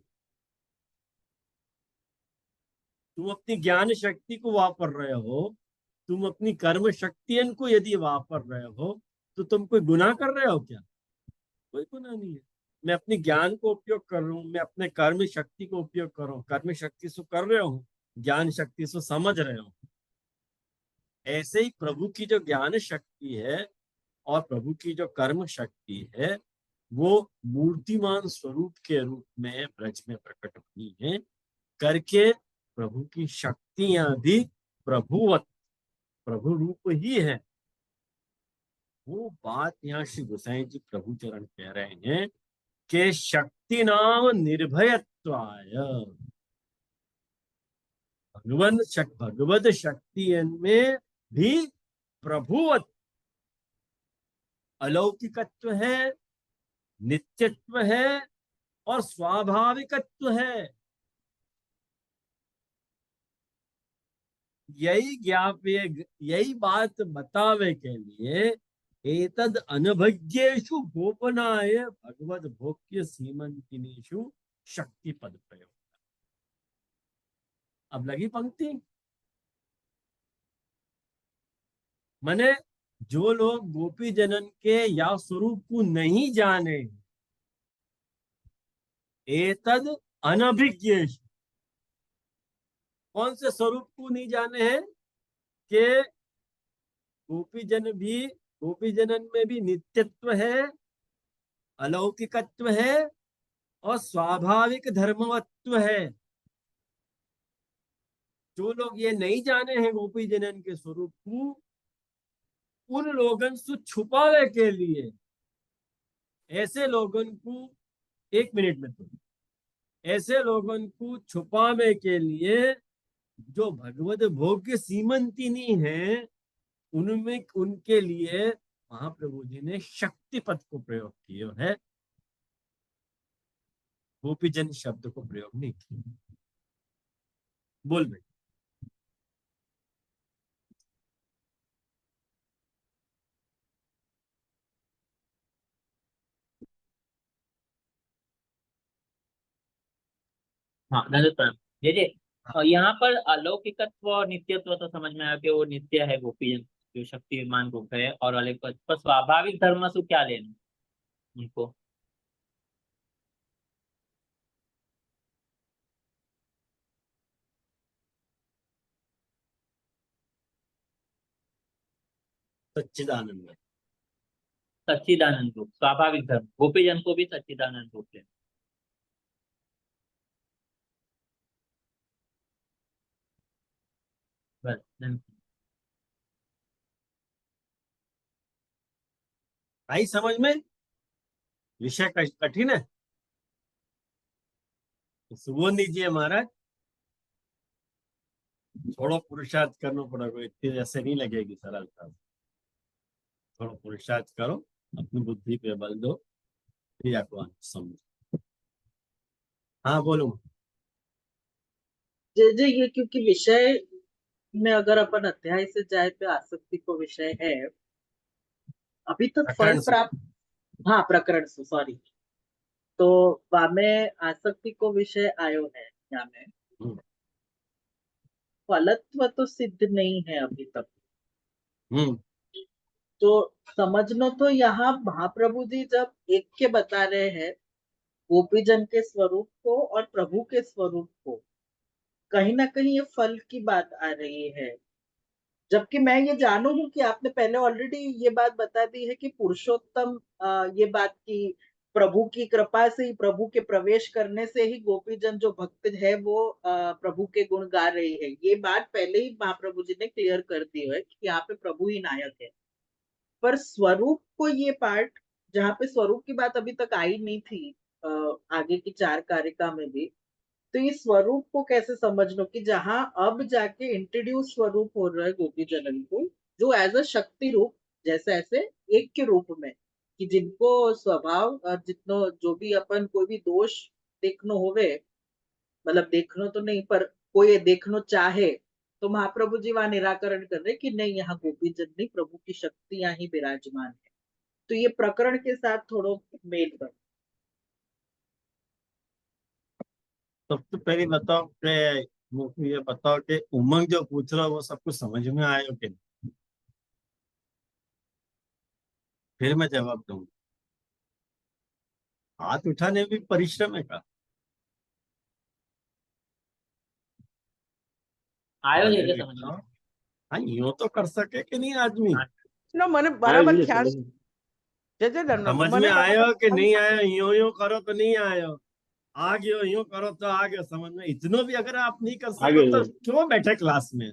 तुम अपनी ज्ञान शक्ति को वापर रहे हो, तुम अपनी कर्म शक्तियन को यदि वापर रहे हो तो तुम कोई गुनाह कर रहे हो क्या? कोई गुनाह नहीं है। मैं अपने ज्ञान को उपयोग कर रहा हूँ, मैं अपने कर्म शक्ति को उपयोग कर रहा हूँ, कर्म शक्ति से कर रहे हूँ, ज्ञान शक्ति से समझ रहे हो। ऐसे ही प्रभु की जो ज्ञान शक्ति है और प्रभु की जो कर्म शक्ति है वो मूर्तिमान स्वरूप के रूप में ब्रज में प्रकट हुई है करके प्रभु की शक्तियां भी प्रभुवत प्रभु रूप ही है। वो बात यहाँ श्री गोसाई जी प्रभु चरण कह रहे हैं कि शक्ति नाम निर्भयत्वाय, भगवत शक्ति में भी प्रभुवत अलौकिकत्व है, नित्यत्व है और स्वाभाविकत्व है। यही बात बतावे के लिए एतद अनभिज्ञेषु गोपनाय भगवत भोग्य सीमंतिनीषु शक्ति पद प्रयोग। अब लगी पंक्ति। माने जो लोग गोपी जनन के या स्वरूप को नहीं जाने, एतद अनभिज्ञेषु, कौन से स्वरूप को नहीं जाने हैं कि गोपी जनन में भी नित्यत्व है, अलौकिकत्व है और स्वाभाविक धर्मवत्व है। जो लोग ये नहीं जाने हैं गोपी जनन के स्वरूप को, उन लोगन से छुपावे के लिए ऐसे लोगन को, एक मिनट में तो, ऐसे लोगन को छुपावे के लिए जो भगवत भोग्य सीमंतिनी है उनमें उनके लिए महाप्रभु जी ने शक्ति पद को प्रयोग किया है, गोपीजन शब्द को प्रयोग नहीं किया। बोल भाई। हाँ धन्यवाद प्रणाम। जी यहाँ पर अलौकिकत्व और नित्यत्व तो समझ में आया कि वो नित्य है गोपीजन जो शक्तिमान रूप है, और अलग पर स्वाभाविक धर्म से क्या लेना उनको? सच्चिदानंद सच्चिदानंद रूप स्वाभाविक धर्म, गोपीजन को भी सच्चिदानंद रूप है। बस आई समझ में? विषय कठिन है, सुबोध दीजिए महाराज। थोड़ा पुरुषार्थ करना पड़ेगा, इतनी ऐसे नहीं लगेगी सरलता। थोड़ा पुरुषार्थ करो, अपनी बुद्धि पे बल दो, क्रिया को समझो। हाँ बोलो। जे ये क्योंकि विषय में अगर अपन अध्याय से जाए तो आसक्ति को विषय है, अभी तक फल प्रकरण से। प्राप्त, हाँ प्रकरण से सॉरी, तो वामे आसक्ति को विषय आयो है यहाँ में, हम्म, फलत्व तो सिद्ध नहीं है अभी तक। हम्म, तो समझना तो यहाँ महाप्रभु जी जब एक के बता रहे हैं गोपीजन के स्वरूप को और प्रभु के स्वरूप को, कहीं ना कहीं ये फल की बात आ रही है। जबकि मैं ये जानू हूं कि आपने पहले ऑलरेडी ये बात बता दी है कि पुरुषोत्तम ये बात की प्रभु की कृपा से ही, प्रभु के प्रवेश करने से ही गोपीजन जो भक्त है वो प्रभु के गुण गा रही है। ये बात पहले ही महाप्रभु जी ने क्लियर कर दी है कि यहाँ पे प्रभु ही नायक है। पर स्वरूप को ये पार्ट, जहाँ पे स्वरूप की बात अभी तक आई नहीं थी आगे की 4 कारिका में भी, तो ये स्वरूप को कैसे समझ लो कि जहां अब जाके इंट्रोड्यूस स्वरूप हो रहा है गोपी जनन को, जो एज अ शक्ति रूप, जैसे ऐसे एक के रूप में, कि जिनको स्वभाव जितनो जो भी अपन कोई भी दोष देखनो होवे, मतलब देखनो तो नहीं पर कोई ये देखनो चाहे, तो महाप्रभु जी वहां निराकरण कर रहे कि नहीं, यहाँ गोपी जन नहीं, प्रभु की शक्तियां ही विराजमान है। तो ये प्रकरण के साथ थोड़ा मेल कर। सबसे पहले बताओ कि मुझे ये बताओ कि उमंग जो पूछ रहा हो वो सब कुछ समझ में आया कि नहीं? फिर मैं जवाब दूंगा। हाथ उठाने में भी परिश्रम है का? आयो अरे जे बेटा, समझ में। हाँ यूं तो कर सके कि नहीं आदमी? नो મને आयो બરાબર जीजे ખ્યાલ समझ में। છે જે समझ में મને आयो બરાબર कि ખ્યાल नहीं आयो? यूं यूं करो तो नहीं आयो, आ गयो यूं करो तो आ गयो समझ में। इतनो भी अगर आप नहीं कर सको आगे तो क्यों बैठे क्लास में?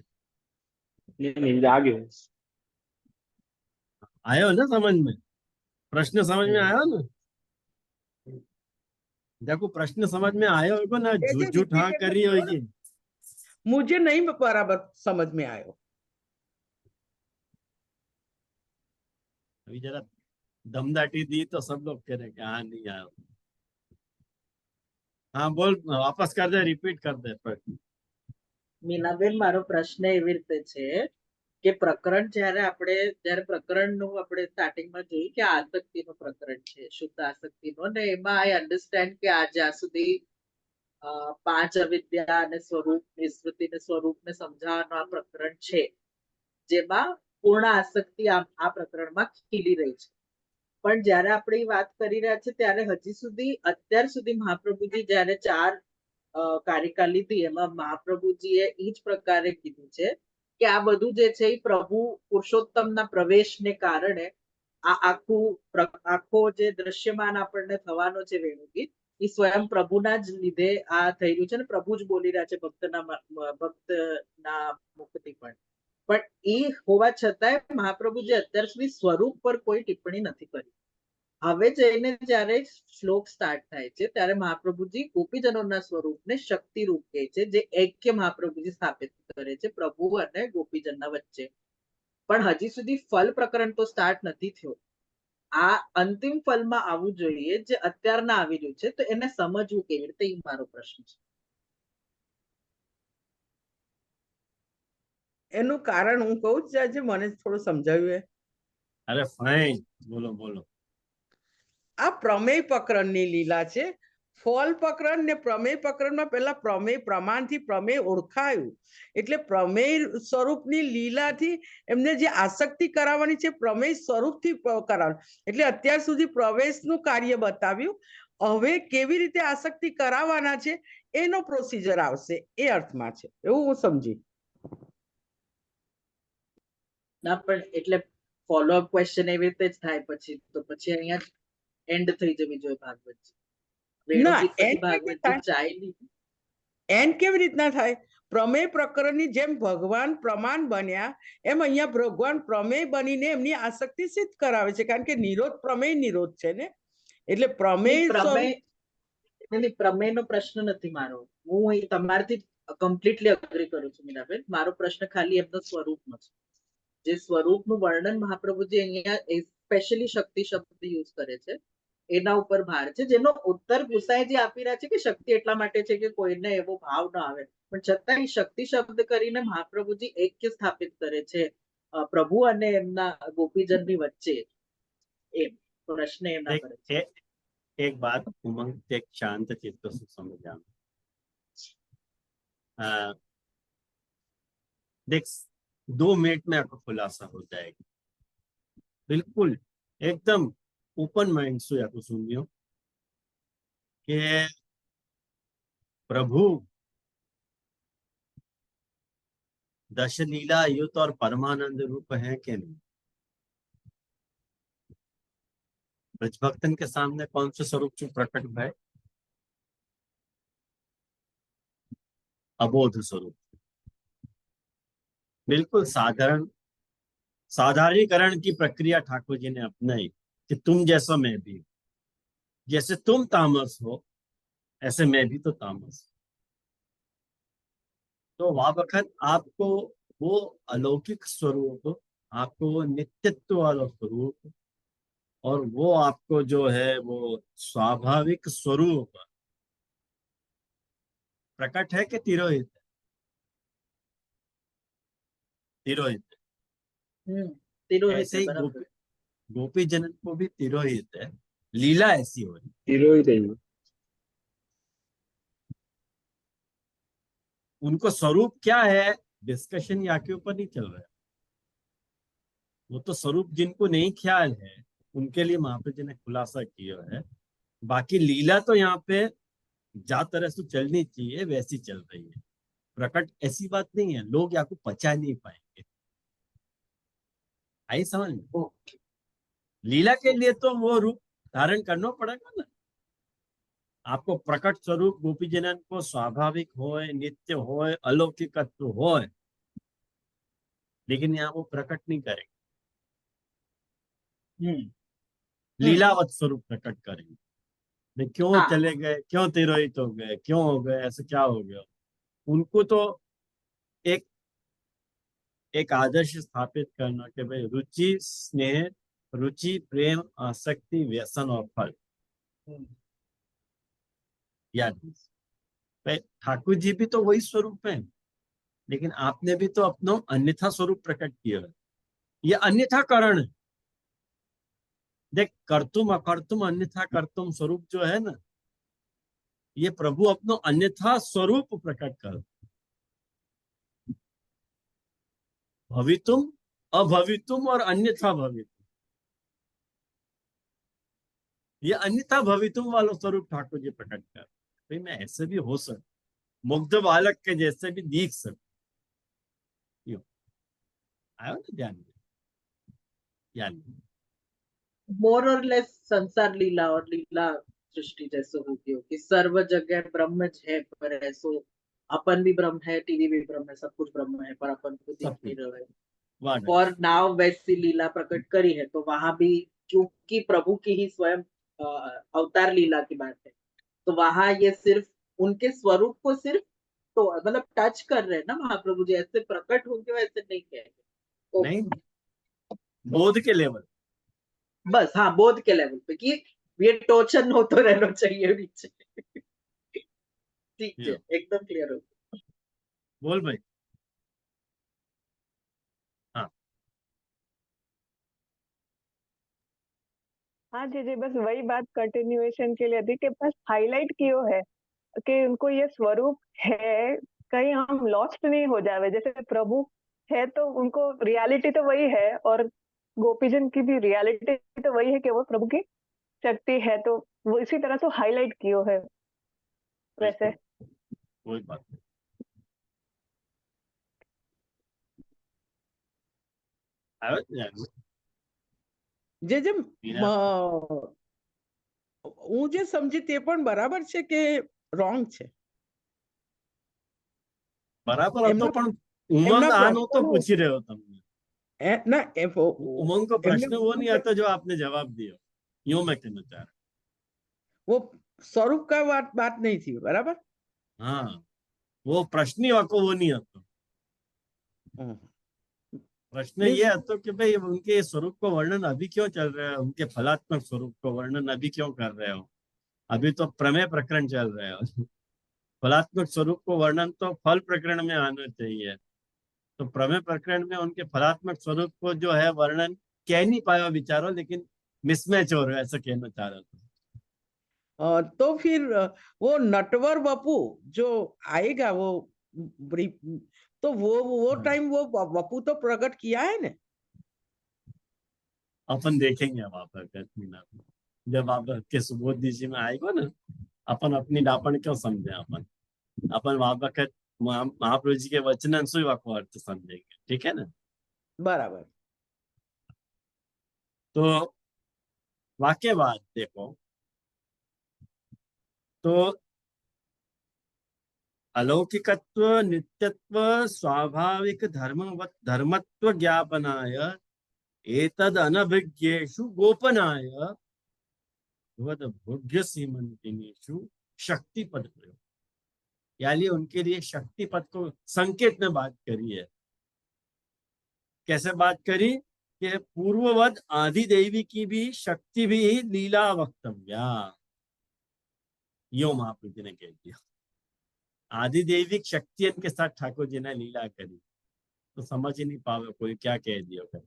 नहीं नहीं आगे। आयो ना समझ में? प्रश्न समझ में आयो ना? देखो प्रश्न समझ में आयो होगा ना, એ झूठ જે झूठ हाँ कर रही repeatedly होगी। मुझे नहीं बराबर समझ में आयो। अभी जरा दमदाटी दी तो सब लोग कह रहे कि हाँ नहीं आयो। हाँ बोल, वापस कर दे, रिपीट कर दे प्रश्न। મીનાબેન, મારો પ્રશ્ન એવી રીતે છે કે પ્રકરણ જયારે પ્રકરણનું આપણે સ્ટાર્ટિંગમાં જોયું કે આસક્તિનું પ્રકરણ છે, શુદ્ધ આસક્તિનું, અને એમાં આઈ અન્ડરસ્ટેન્ડ કે આ જ્યાં સુધી 5 અવિદ્યા અને સ્વરૂપ નિસ્વૃતિ ને સ્વરૂપને સમજાવવાનું આ પ્રકરણ છે, જેમાં પૂર્ણ આસક્તિ આ પ્રકરણમાં ખીલી રહી છે. પણ જયારે આપણે એ વાત કરી રહ્યા છે ત્યારે હજી સુધી અત્યાર સુધી મહાપ્રભુજી જયારે 4 કારિકા લીધી એમાં મહાપ્રભુજીએ એ જ પ્રકારે કીધું છે કે આ બધું જે છે એ પ્રભુ પુરુષોત્તમના પ્રવેશને કારણે આ આખો જે દ્રશ્યમાન આપણને થવાનો છે વેણુગીત, એ સ્વયં પ્રભુના જ લીધે આ થઈ રહ્યું છે ને પ્રભુ જ બોલી રહ્યા છે ભક્તના મુખથી પણ એ હોવા છતાંય મહાપ્રભુજી અત્યાર સુધી સ્વરૂપ પર કોઈ ટિપ્પણી નથી કરી. હવે જઈને જયારે શ્લોક સ્ટાર્ટ થાય છે ત્યારે મહાપ્રભુજી ગોપીજનોના સ્વરૂપને શક્તિ રૂપ કહે છે, જે ऐक्य મહાપ્રભુજી સ્થાપિત કરે છે પ્રભુ અને ગોપીજનના વચ્ચે. પણ હજી સુધી ફલ પ્રકરણ તો સ્ટાર્ટ નથી થયો. આ અંતિમ ફલમાં આવવું જોઈએ જે અત્યારના આવી રહ્યું છે, તો એને સમજવું કેવી રીતે, એ મારો પ્રશ્ન છે. એનું કારણ હું કહું જે મને થોડું સમજાવ્યું. अरे फाइन, बोलो बोलो। આ પ્રમેય પ્રકરણની લીલા છે। ફળ પ્રકરણ ને પ્રમેય પ્રકરણમાં પહેલા પ્રમેય પ્રમાણથી પ્રમેય ઓળખાયું, એટલે પ્રમેય સ્વરૂપની લીલાથી એમને જે આસક્તિ કરાવવાની છે પ્રમેય સ્વરૂપથી કરાવવાનું, એટલે અત્યાર સુધી પ્રવેશનું કાર્ય બતાવ્યું। હવે કેવી રીતે આસક્તિ કરાવવાના છે એનો પ્રોસિજર આવશે, એ અર્થમાં છે, એવું હું સમજી। ના પણ એટલે ફોલોઅપ ક્વેશ્ચન એવી રીતે જ થાય પછી, તો પછી અહીંયા એન્ડ થઈ જવી જોઈએ ભાગવતજી। વેણુગીત પછી ભાગવતજી જાય નહીં। એન્ડ કેવી રીતના થાય? પ્રમેય પ્રકરણની જેમ ભગવાન પ્રમાણ બન્યા એમ અહીંયા ભગવાન પ્રમેય બનીને એમની આસક્તિ સિદ્ધ કરાવે છે, કારણ કે નિરોધ પ્રમેય નિરોધ છે ને, એટલે પ્રમેય પ્રમેયનો પ્રશ્ન નથી મારો, હું તમારાથી કમ્પ્લીટલી અગ્રી કરું છું મીનાબેન. મારો પ્રશ્ન ખાલી એમનો સ્વરૂપનો છે. જે સ્વરૂપનું વર્ણન મહાપ્રભુજી અહીંયા સ્પેશિયલી શક્તિ શબ્દ યુઝ કરે છે એના ઉપર ભાર છે, જેનો ઉત્તર ગુસાઈજી આપી રહ્યા છે કે શક્તિ એટલા માટે છે કે કોઈને એવો ભાવ ન આવે, પણ છતાં એ શક્તિ શબ્દ કરીને મહાપ્રભુજી ऐक्य સ્થાપિત કરે છે પ્રભુ અને એમના ગોપીજનની વચ્ચે. એમ પ્રશ્ન એમના પર છે. एक बात उमंग एक शांत चित्त से समझाना। देख 2 मिनट में आपको खुलासा हो जाएगा, बिल्कुल एकदम ओपन माइंड से आपको सुनियो कि प्रभु दशलीला युत और परमानंद रूप है कि नहीं? ब्रजभक्तन के सामने कौन से स्वरूप से प्रकट भय? अबोध स्वरूप। बिल्कुल साधारणीकरण की प्रक्रिया ठाकुर जी ने अपनाई कि तुम जैसा मैं भी, जैसे तुम तामस हो ऐसे मैं भी तो तामस। तो वह वक्त आपको वो अलौकिक स्वरूप, आपको वो नित्यत्व वाला स्वरूप और वो आपको जो है वो स्वाभाविक स्वरूप प्रकट है कि तिरोहित है? तिरोहित है। तिरोहित ऐसे है, ही बराबर. गोपी जनन को भी तिरोहित है, लीला ऐसी हो रही। तिरोहित है ये। उनको स्वरूप क्या है डिस्कशन यहाँ के ऊपर नहीं चल रहा है, वो तो स्वरूप जिनको नहीं ख्याल है उनके लिए महाप्रभु जी ने खुलासा किया है। बाकी लीला तो यहाँ पे जा तरह से चलनी चाहिए वैसी चल रही है, प्रकट ऐसी बात नहीं है, लोग यहाँ को पचा नहीं पाएंगे। आई समझ में? लीला के लिए तो वो रूप धारण करना पड़ेगा ना। आपको प्रकट स्वरूप गोपी जनन को स्वाभाविक होए, नित्य होए, अलौकिकत्व होए, लेकिन यहाँ वो प्रकट नहीं करेंगे, लीलावत स्वरूप प्रकट करेंगे। नहीं क्यों हाँ। चले गए, क्यों तिरोहित हो गए, क्यों हो गए, ऐसे क्या हो गया? उनको तो एक आदर्श स्थापित करना कि भाई रुचि स्नेह, रुचि प्रेम आसक्ति व्यसन और फल, याद भाई ठाकुर जी भी तो वही स्वरूप है, लेकिन आपने भी तो अपना अन्यथा स्वरूप प्रकट किया है। ये अन्यथा करण है। देख कर्तुम अकर्तुम अन्यथा कर्तुम स्वरूप जो है ना, ये प्रभु अपनो अन्यथा स्वरूप प्रकट कर, भवितुम अभवितुम और अन्यथा भवितुम, ये अन्यथा भवितुम वाला स्वरूप ठाकुर जी प्रकट कर। भाई मैं ऐसे भी हो सकता, मुग्ध बालक के जैसे भी दिख सकता। आयो ना ध्यान में? मोर और लेस संसार लीला और लीला सृष्टि जैसे हो गयो कि सर्व जगह ब्रह्म है, पर ऐसो अपन भी ब्रह्म है, टीवी भी ब्रह्म है, सब कुछ ब्रह्म है, पर अपन को दिख नहीं रहा है। और नाव वैसी लीला प्रकट करी है, तो वहां भी क्योंकि प्रभु की ही स्वयं अवतार लीला की बात है, तो वहां ये सिर्फ उनके स्वरूप को सिर्फ तो मतलब टच कर रहे हैं ना महाप्रभु जी, ऐसे प्रकट होंगे वैसे नहीं कहेंगे। नहीं, बोध के लेवल, बस हाँ, बोध के लेवल पे कि ये टोचन हो तो रहना चाहिए पीछे। ठीक है, एकदम क्लियर हो। बोल भाई। हाँ जी, बस वही बात कंटिन्यूएशन के लिए थी कि बस हाईलाइट कियो है कि उनको ये स्वरूप है, कहीं हम लॉस्ट नहीं हो जावे। जैसे प्रभु है तो उनको रियलिटी तो वही है, और गोपीजन की भी रियलिटी तो वही है कि वो प्रभु की शक्ति है, तो वो इसी तरह से हाईलाइट कियो है वैसे। कोई बात नहीं। જે જે હું જે સમજી તે પણ બરાબર છે કે રોંગ છે? બરાબર હતો, એમનો- પણ ઉમંગ એમના આનો તો પ્રશ્નનો- પૂછી રહ્યો તમને। ના उमंग को प्रश्न એમને- वो नहीं आता जो आपने जवाब दिया, यूं मैं कहना चाह रहा वो स्वरूप का बात नहीं थी, बराबर? हूं। हाँ, वो प्रश्न ही वाको वो नहीं હતો. हम्म, प्रश्न Means- ये હતો कि भाई उनके स्वरूप को वर्णन अभी क्यों चल रहा है, उनके फलात्मक स्वरूप को वर्णन अभी क्यों कर रहे हो, अभी तो प्रमेय प्रकरण चल रहे हो. फलात्मक स्वरूप को वर्णन तो फल प्रकरण में आना चाहिए. तो प्रमेय प्रकरण में उनके फलात्मक स्वरूप को जो है वर्णन कह नहीं पाया विचारो, लेकिन मिसमैच हो रहा है, ऐसा कहना चाह रहा था. तो फिर वो नटवर बपू जो आएगा वो तो वो टाइम वो बपू तो प्रकट किया है ना. अपन देखेंगे अब आप जब आप के सुबोध जी में आएगा ना, अपन अपनी डापण क्यों समझे, अपन वहां पर महाप्रभु जी के वचन सुई वाको अर्थ समझेंगे. ठीक है ना. बराबर. तो वाक्य बात देखो, तो अलौकिकत्व नित्यत्व स्वाभाविक धर्मत्व ज्ञापनाय एतद अनभिज्ञेषु गोपनाय भोग्य सीमंतिनेषु शक्ति पद प्रयोग. यानी उनके लिए शक्ति पद को संकेत में बात करी है. कैसे बात करी कि पूर्ववद आदि देवी की भी शक्ति भी लीला वक्तव्या, यो महाप्रभु जी ने कह दिया. आदि देविक शक्ति के साथ ठाकुर जी ने लीला करी, तो समझ ही नहीं पावे कोई क्या कह दिया.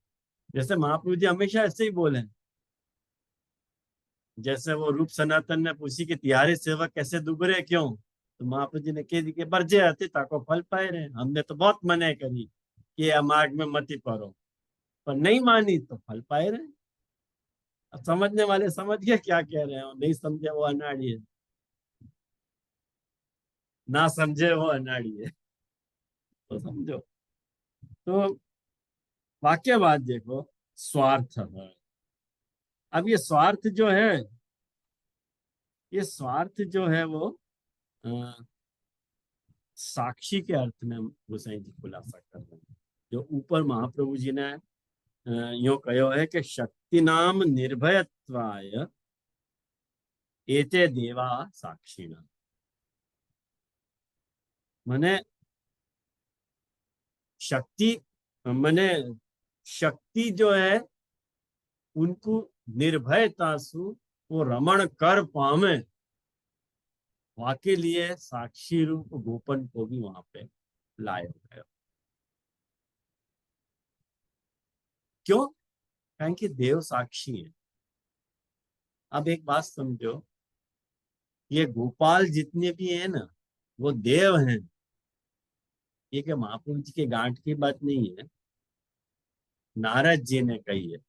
जैसे महाप्रभु जी हमेशा ऐसे ही बोले. जैसे वो रूप सनातन ने पूछी कि तिहारे सेवक कैसे दुबरे क्यों, तो महाप्रभु जी ने कह दी कि बरजे आते ताको फल पाए रहे. हमने तो बहुत मना करी कि मार्ग में मत पड़ो, पर नहीं मानी तो फल पाए रहे. अब समझने वाले समझ गए क्या कह रहे हो, नहीं समझे वो अनाड़ी है, ना समझे वो अनाड़ी है. तो समझो. तो वाक्य बात देखो, स्वार्थ है. अब ये स्वार्थ जो है, ये स्वार्थ जो है वो साक्षी के अर्थ में गोसाई जी खुलासा कर रहे हैं. जो ऊपर महाप्रभु जी ने यो कहो है कि शक्ति नाम निर्भयत्वाय एते देवा साक्षिणा. मने शक्ति मने शक्ति जो है उनको निर्भयता सु वो रमण कर पावे, वहां के लिए साक्षी रूप गोपन को भी वहां पे लाया गया. क्यों? कारण कि देव साक्षी है. अब एक बात समझो, ये गोपाल जितने भी है ना वो देव हैं. ये क्या महाप्रभु जी के गांठ की बात नहीं है, नारद जी ने कही है.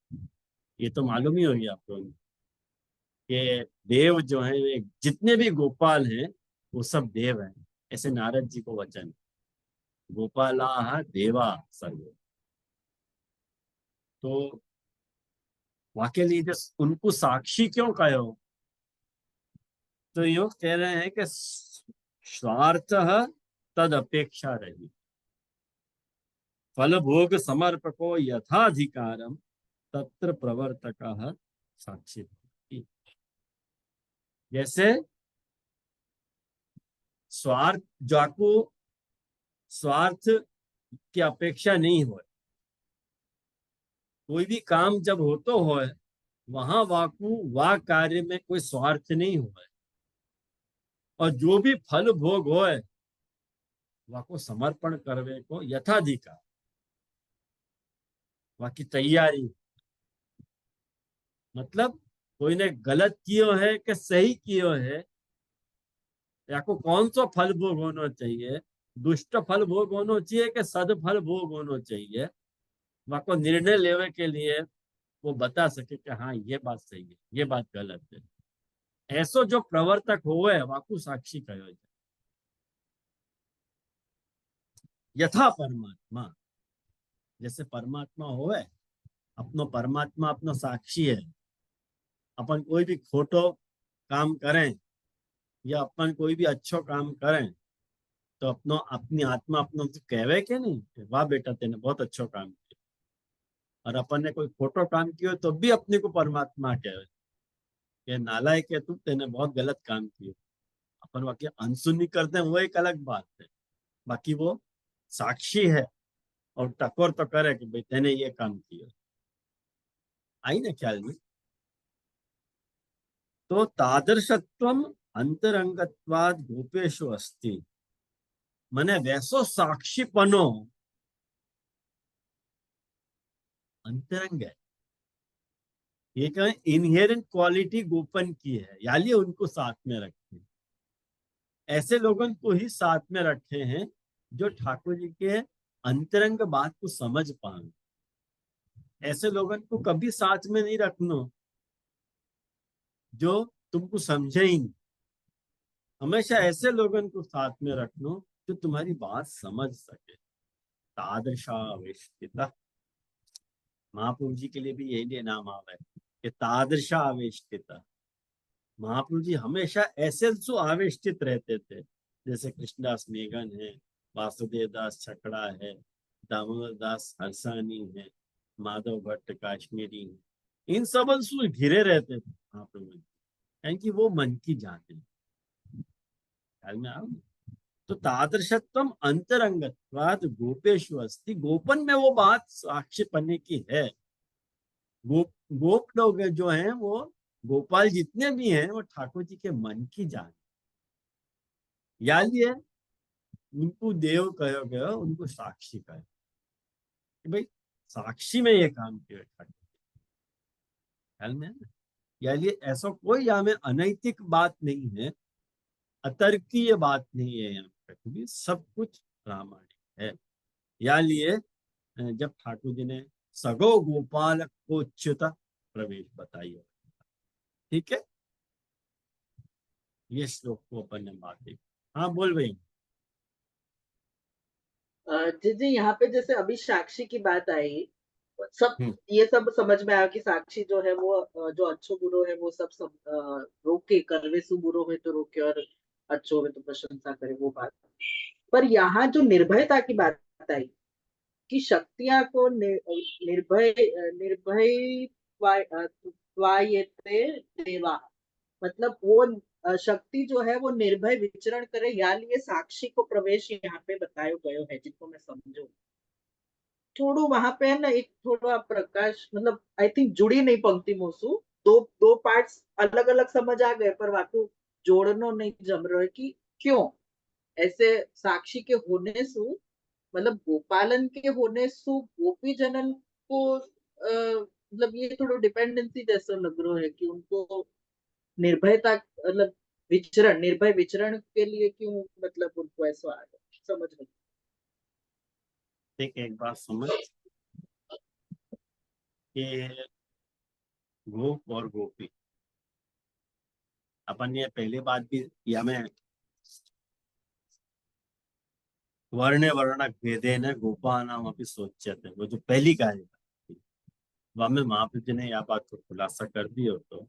ये तो मालूम ही होगी आप लोगों कि देव जो है, जितने भी गोपाल हैं वो सब देव हैं. ऐसे नारद जी को वचन, गोपाला देवा सर्वे. तो वाकई लिए उनको साक्षी क्यों कहो, तो यो कह रहे हैं कि स्वार्थ तद अपेक्षा रही फल भोग समर्पको यथाधिकारम तत्र प्रवर्तक साक्षी. जैसे स्वार्थ जाको स्वार्थ की अपेक्षा नहीं हो, कोई भी काम जब होतो हो वहां वाकू वा कार्य में कोई स्वार्थ नहीं हो, और जो भी फल भोग हो वाको समर्पण करवे को यथाधिकार, वाकी तैयारी. मतलब कोई ने गलत कियो है कि सही कियो है, या को कौन सा फल भोग होना चाहिए, दुष्ट फल भोग होना चाहिए कि सदफल भोग होना चाहिए, वहां को निर्णय लेवे के लिए वो बता सके कि हाँ ये बात सही है, ये बात गलत है. ऐसो जो प्रवर्तक होवे वाकु साक्षी कहो जाए. यथा परमात्मा, जैसे परमात्मा होवे, अपनो परमात्मा अपनो साक्षी है. अपन कोई भी खोटो काम करें या अपन कोई भी अच्छो काम करें तो अपनो अपनी आत्मा अपनो से कहवे के नहीं, वाह बेटा तेने बहुत अच्छो काम किया. और अपन ने कोई खोटो काम किया तो भी अपने को परमात्मा कहवे कि नालायक है तू, तेने बहुत गलत काम किया. अपन वाक्य अनसुनी करते हैं वो एक अलग बात है, बाकी वो साक्षी है और टकोर तो करे कि भाई तेने ये काम किया। आई ना ख्याल में? तो तादृशत्वम अंतरंगत्वाद गोपेशु अस्ति, मने वैसो साक्षीपनो अंतरंग है। ये कहें इनहेरेंट क्वालिटी गोपन की है, यानी उनको साथ में रखे। ऐसे लोगों को ही साथ में रखे हैं जो ठाकुर जी के अंतरंग बात को समझ पाए। ऐसे लोगों को कभी साथ में नहीं रखना जो तुमको समझे ही नहीं। हमेशा ऐसे लोगों को साथ में रखना जो तुम्हारी बात समझ सके। तादृशावेष्टिता, महाप्रभु जी के लिए भी यही नाम आवा है कि तादृशावेष्टिता। महाप्रभु जी हमेशा ऐसे सु आवेष्टित रहते थे, जैसे कृष्णदास मेघन है, वासुदेव दास छकड़ा है, दामोदर दास हरसानी है, माधव भट्ट काश्मीरी है, इन सब से घिरे रहते थे महाप्रभु जी, क्योंकि वो मन की जाते हैं। ख्याल में आओ? तो तादृशत्वम अंतरंगत्वाद गोपेशु अस्ति, गोपन में वो बात साक्षी पन्ने की है। गोप लोग जो हैं वो गोपाल जितने भी हैं वो ठाकुर जी के मन की जान। याद है उनको देव कहो गयो, उनको साक्षी कहे कि भाई साक्षी में ये काम किया ठाकुर। ख्याल में है ना? यानी ऐसा कोई यहाँ में अनैतिक बात नहीं है, अतर्कीय बात नहीं है। यहाँ पे सब कुछ प्रामाणिक है। या लिए जब ठाकुर जी ने सगो गोपाल को च्युत प्रवेश बताइए, ठीक है, ये श्लोक को अपन ने बात देखी। हाँ बोल भाई। जी जी, यहाँ पे जैसे अभी साक्षी की बात आई, सब हम्म। ये सब समझ में आया कि साक्षी जो है वो जो अच्छो बुरो है वो सब रोके, करवे सु बुरो है तो रोके और अच्छो है तो प्रशंसा करे, वो बात। पर यहाँ जो निर्भयता की बात आई कि शक्तियां को निर्भय निर्भय त्वायते देवा, मतलब वो शक्ति जो है वो निर्भय विचरण करे, या लिए साक्षी को प्रवेश यहाँ पे बताया गयो है, जिनको मैं समझू। थोड़ा वहां पे है ना एक थोड़ा प्रकाश, मतलब आई थिंक जुड़ी नहीं पंक्ति मोसू, दो दो पार्ट्स अलग अलग समझ आ गए, पर वाकू जोड़नो नहीं जम रहा है कि क्यों ऐसे साक्षी के होने सु, मतलब गोपालन के होने सु गोपी जनन को मतलब ये थोड़ा डिपेंडेंसी जैसा लग रहा है कि उनको निर्भयता, मतलब विचरण, निर्भय विचरण के लिए क्यों, मतलब उनको ऐसा आ गया, समझ नहीं। ठीक, एक बात समझ कि गोप और गोपी, अपन ये पहले बात भी या में वर्ण वर्णक भेदे न गोपानाम अपनी सोचते, वो जो पहली कहानी थी वह में महाप्रभु जी ने यह बात को खुलासा कर दी हो तो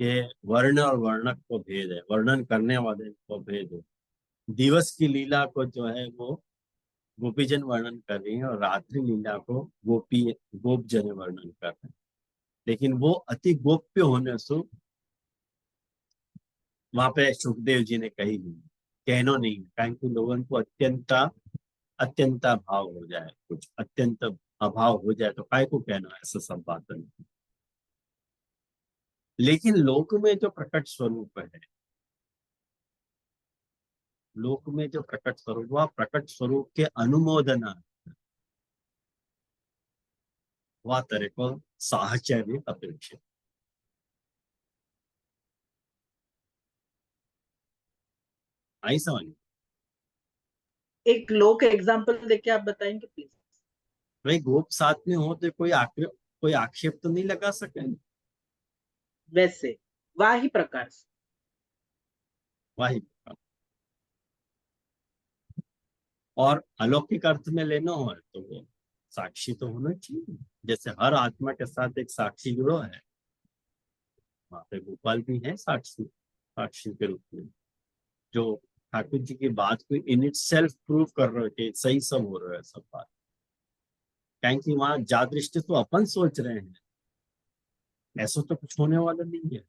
कि वर्ण और वर्णक को भेद है, वर्णन करने वाले को भेद है। दिवस की लीला को जो है वो गोपीजन वर्णन कर रही है और रात्रि लीला को गोप जन वर्णन कर रहे हैं। लेकिन वो अति गोप्य होने से वहां पे सुखदेव जी ने कही नहीं, कहनो नहीं, कारण कि लोगों को अत्यंत अभाव हो जाए, कुछ अत्यंत अभाव हो जाए तो काय को कहना, ऐसा सब बात नहीं। लेकिन लोक में जो प्रकट स्वरूप है, लोक में जो प्रकट स्वरूप, वह प्रकट स्वरूप के अनुमोदना, वह तरह को साहचर्य अपेक्षित। आई समझ? एक लोक एग्जांपल देके आप बताएंगे प्लीज। भाई गोप साथ में हो तो कोई आक्षेप तो नहीं लगा सके। वैसे वाही प्रकार से। वही, और अलौकिक अर्थ में लेना हो तो वो साक्षी तो होना चाहिए। जैसे हर आत्मा के साथ एक साक्षी जुड़ो है, वहां पे गोपाल भी है साक्षी, साक्षी के रूप में, जो ठाकुर जी की बात को इन इट सेल्फ प्रूव कर रहे हो कि सही सब हो रहा है सब बात। क्योंकि वहां जा दृष्टि तो अपन सोच रहे हैं, ऐसा तो कुछ होने वाला नहीं है।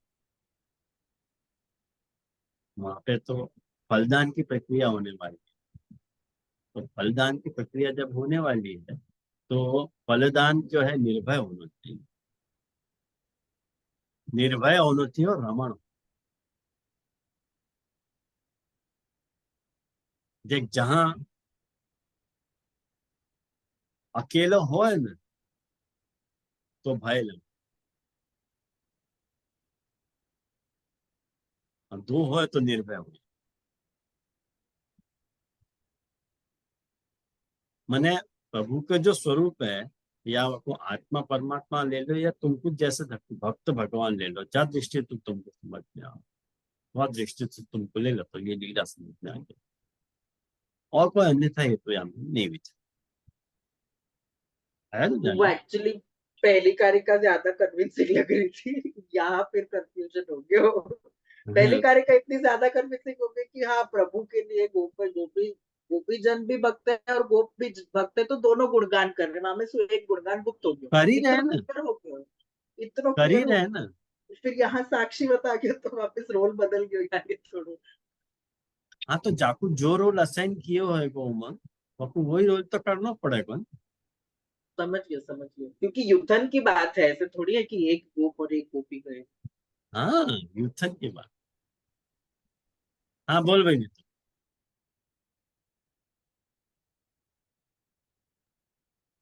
वहां पे तो फलदान की प्रक्रिया होने वाली है। तो फलदान की प्रक्रिया जब होने वाली है तो फलदान जो है निर्भय होना चाहिए, निर्भय होना चाहिए और रमण। देख जहां अकेला हो है ना तो भय लगे, और दो हो तो निर्भय हो। माने प्रभु के जो स्वरूप है, या वो आत्मा परमात्मा ले लो या तुम कुछ जैसे भक्त भगवान ले लो, जब दृष्टि तो तुमको समझ में आओ, वह दृष्टि से तुमको ले लो तो ये लीला समझ में आ गई। और कोई अन्यथा ये तो यहाँ नहीं विचार है ना वो जाना। एक्चुअली पहली कारिका ज्यादा कन्विंसिंग लग रही थी, यहाँ फिर कंफ्यूजन हो गया। पहली कारिका इतनी ज्यादा कन्विंसिंग हो गई कि हाँ प्रभु के लिए गोपी जन भी भक्त है और गोप भी भक्त है, तो दोनों गुणगान कर रहे हैं, हमें सिर्फ एक गुणगान गुप्त हो गया, कर ही रहे इतना ना, क्लियर हो गया, इतना कर ही क्लियर हो रहे गया। ना। फिर यहाँ साक्षी बता गया तो वापस रोल बदल गया, यार ये छोड़ो। हाँ तो जाकू जो रोल असाइन किए है को उमंग, आपको वही रोल तो करना पड़ेगा ना। समझ गया, क्योंकि युद्धन की बात है, ऐसे थोड़ी है कि एक गोप और एक गोपी गए। हाँ युद्धन की बात। हाँ बोल भाई नितिन।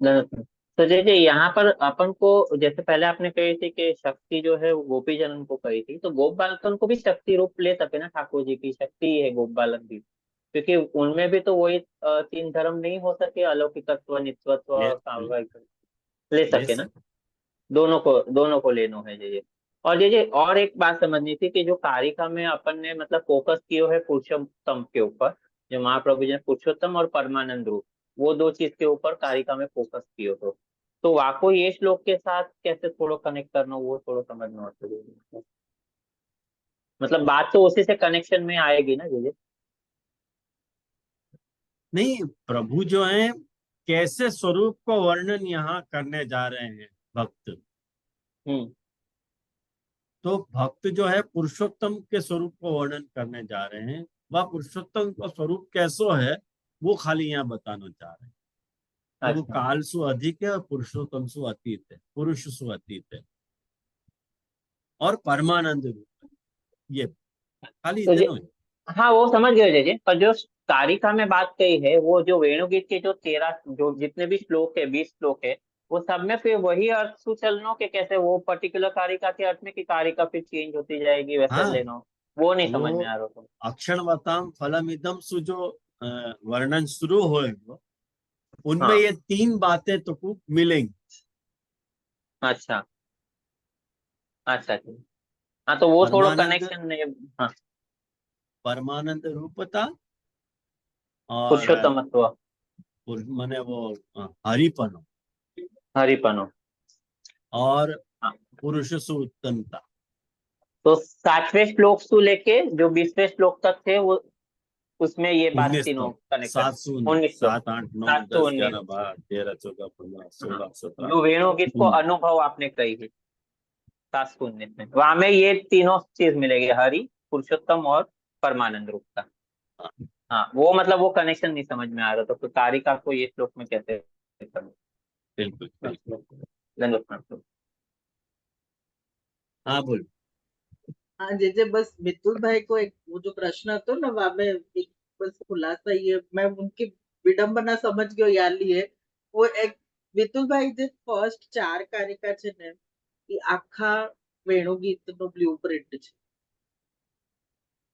धनुष। तो जैसे यहाँ पर अपन को, जैसे पहले आपने कही थी कि शक्ति जो है वो गोपी जनन को कही थी, तो गोप बालकन को भी शक्ति रूप ले सके ना, ठाकुर जी की शक्ति ही है गोप बालक भी, क्योंकि उनमें भी तो वही तीन धर्म नहीं हो सके, अलौकिकत्व, नित्यत्व, ले साम्यवायिक, ले ले सके ना। सक दोनों को लेनो है जय। और जय और एक बात समझनी थी कि जो कारिका में अपन ने मतलब फोकस किया है पुरुषोत्तम के ऊपर, जो महाप्रभु जी ने पुरुषोत्तम और परमानंद रूप, वो दो चीज के ऊपर कारिका में फोकस किए तो वाको ये श्लोक के साथ कैसे थोड़ा कनेक्ट करना, वो थोड़ा समझना होता है। मतलब बात तो उसी से कनेक्शन में आएगी ना जय। नहीं, प्रभु जो है कैसे स्वरूप को वर्णन यहाँ करने जा रहे हैं भक्त। हम्म। तो भक्त जो है पुरुषोत्तम के स्वरूप को वर्णन करने जा रहे हैं, वह पुरुषोत्तम का स्वरूप कैसो है वो खाली यहाँ बताना चाह रहे हैं कि वो अच्छा। काल सु अधिक है और पुरुषोत्तम सु अतीत है, पुरुष सु अतीत है और परमानंद रूप है, ये खाली तो इतना ही। हाँ वो समझ गए जय, पर जो कारिका में बात कही है, वो जो वेणुगीत के जो 13 जो जितने भी श्लोक है, 20 श्लोक है, वो सब में फिर वही अर्थ सुचलनो के कैसे वो पर्टिकुलर कारिका के अर्थ में कि कारिका फिर चेंज होती जाएगी वैसे हाँ लेना, वो नहीं समझ वो में आ रहा था। अक्षणवताम फलमिदम सु जो वर्णन शुरू होएगा, उनमें हाँ। ये तीन बातें तो मिलेंगी। अच्छा अच्छा ठीक। हाँ तो वो थोड़ा परमानंद, कनेक्शन नहीं। हाँ। परमानंद रूपता और पुरुषोत्तमत्व। माने वो हरिपन हरिपनो। और हाँ। पुरुष सु उत्तमता। तो 7वें श्लोक से लेके जो 20वें श्लोक तक थे वो, उसमें ये बात 19 तीनों तक, कनेक्ट है। 7 19 श्लोक। 7 8 9 सात सौ 10 उन्नीस 11 12 13 14 15 हाँ। 16 17 जो वेणुगीत को 19। अनुभव आपने कही है 719 में, वहां में ये तीनों चीज मिलेगी, हरि, पुरुषोत्तम और परमानंद रूप का। हाँ वो मतलब वो कनेक्शन नहीं समझ में आ रहा, तो कारिका को ये श्लोक में कैसे करना। बिल्कुल बिल्कुल। धन्यवाद प्रणाम। हाँ बोल। हाँ जैसे बस मितुल भाई को एक वो जो प्रश्न હતો ना वहाँ में एक बस खुलासा ये मैं उनकी विडंबना समझ गयो याली है वो एक મિતુલ ભાઈ જે ફર્સ્ટ 4 કારિકા છે ને એ આખા વેણુગીતનો બ્લુપ્રિન્ટ છે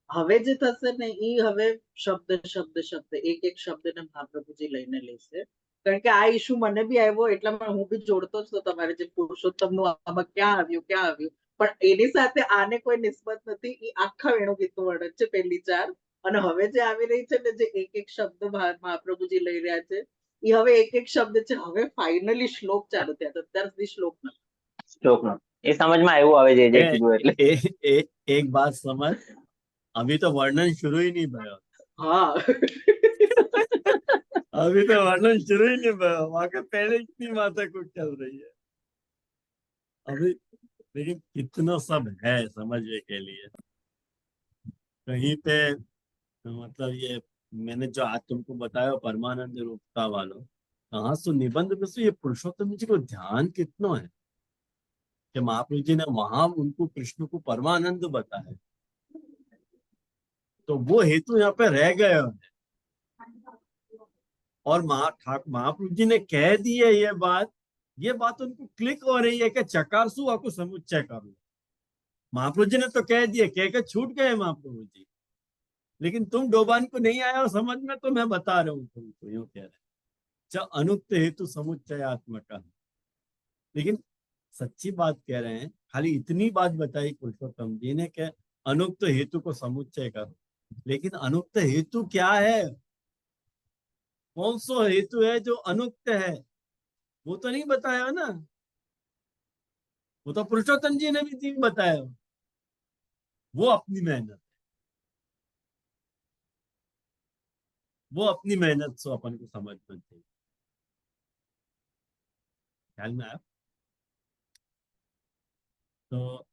હવે જે થશે ને એ હવે શબ્દ એક એક શબ્દને મહાપ્રભુજી લઈને લેશે કારણ કે આ ઇશ્યુ મને બી આવ્યો એટલા હું બી જોડતો જ તો તમારે જે પુરુષોત્તમનું આમાં ક્યાં આવ્યું પણ એની સાથે આને કોઈ નિસ્બત નથી એ આખા વેણુગીતનું વર્ણન છે પહેલી 4 અને હવે જે આવી રહી છે ને જે એક એક શબ્દ મહાપ્રભુજી લઈ રહ્યા છે એ હવે એક એક શબ્દ છે હવે ફાઇનલી શ્લોક ચાલુ થયા તો અત્યાર સુધી શ્લોક નથી શ્લોક નો એ સમજમાં આવ્યું હવે જે કીધું એટલે एक बात समझ, अभी तो वर्णन शुरू ही नहीं भया। हाँ अभी तो वर्णन शुरू ही नहीं भया, वहां के पहले इतनी बातें कुछ चल रही है अभी। लेकिन कितना सब है समझने के लिए। कहीं पे मतलब ये मैंने जो आज तुमको बताया परमानंद रूपता वालों, कहाँ सो निबंध में सो ये पुरुषोत्तम जी को ध्यान कितना है कि महाप्रभु जी ने वहां उनको कृष्ण को परमानंद बताया, तो वो हेतु यहाँ पे रह गए हैं। और महाप्रभु जी ने कह दी है ये बात उनको क्लिक हो रही है कि चकारसु आपको समुच्चय करो। महाप्रभु जी ने तो कह दिया, कह के छूट गए महाप्रभु जी, लेकिन तुम डोबान को नहीं आया हो समझ में, तो मैं बता रहा हूँ तुमको, यूं कह रहे च अनुक्त हेतु समुच्चयात्मक। लेकिन सच्ची बात कह रहे हैं, खाली इतनी बात बताई पुरुषोत्तम जी ने कि अनुक्त हेतु को समुच्चय करो, लेकिन अनुक्त हेतु क्या है? कौन सा हेतु है जो अनुक्त है? वो तो नहीं बताया ना, वो तो पुरुषोत्तम जी ने भी नहीं बताया। वो अपनी मेहनत, वो अपनी मेहनत से अपन को समझना चाहिए। ख्याल में आया? तो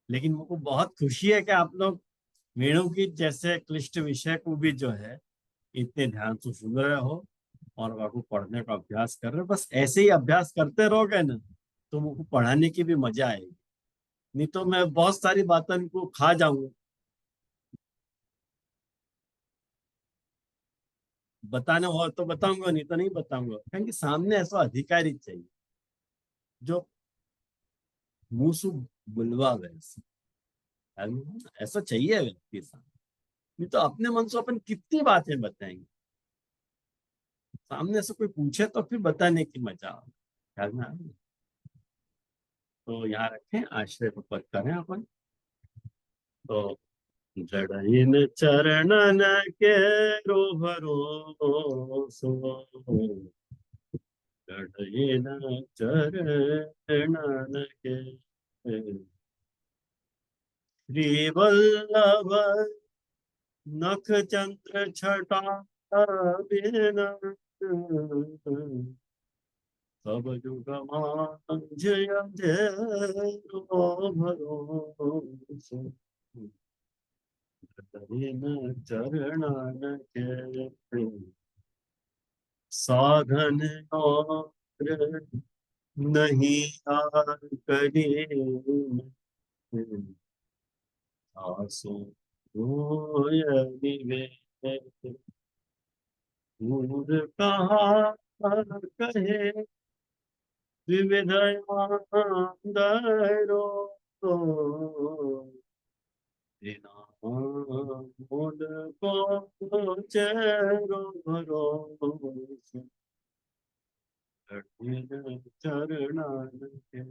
लेकिन मुझको बहुत खुशी है कि आप लोग वेणु की जैसे क्लिष्ट विषय को भी जो है इतने ध्यान से सुन रहे हो और आपको पढ़ने का अभ्यास कर रहे हो। बस ऐसे ही अभ्यास करते रहोगे ना, तो मुझको पढ़ाने की भी मजा आएगी। नहीं तो मैं बहुत सारी बातों को खा जाऊंगा, बताना हो तो बताऊंगा, नहीं तो नहीं बताऊंगा, क्योंकि सामने ऐसा अधिकारी चाहिए जो मुंह से बुलवावे ऐसे। ऐसा चाहिए व्यक्ति सामने, नहीं तो अपने मन से अपन कितनी बातें बताएंगे, सामने से कोई पूछे तो फिर बताने की मजा आए। ख्याल में आए? तो यहाँ रखें, आश्रय को पद करें अपन। तो जड़इन चरणन के भरोसो, जड़इन चरणन के श्री वल्लभ नख चंद्र छटा बिन, सब जुग मांझ अंधेरो भरोसो, जड़इन चरणन के साधन और नहीं आर करी, आसो होय निवेश, दूर कहाँ कहे विविध आंदरो, मोद को चेरो भरोसे, कठिन चरण के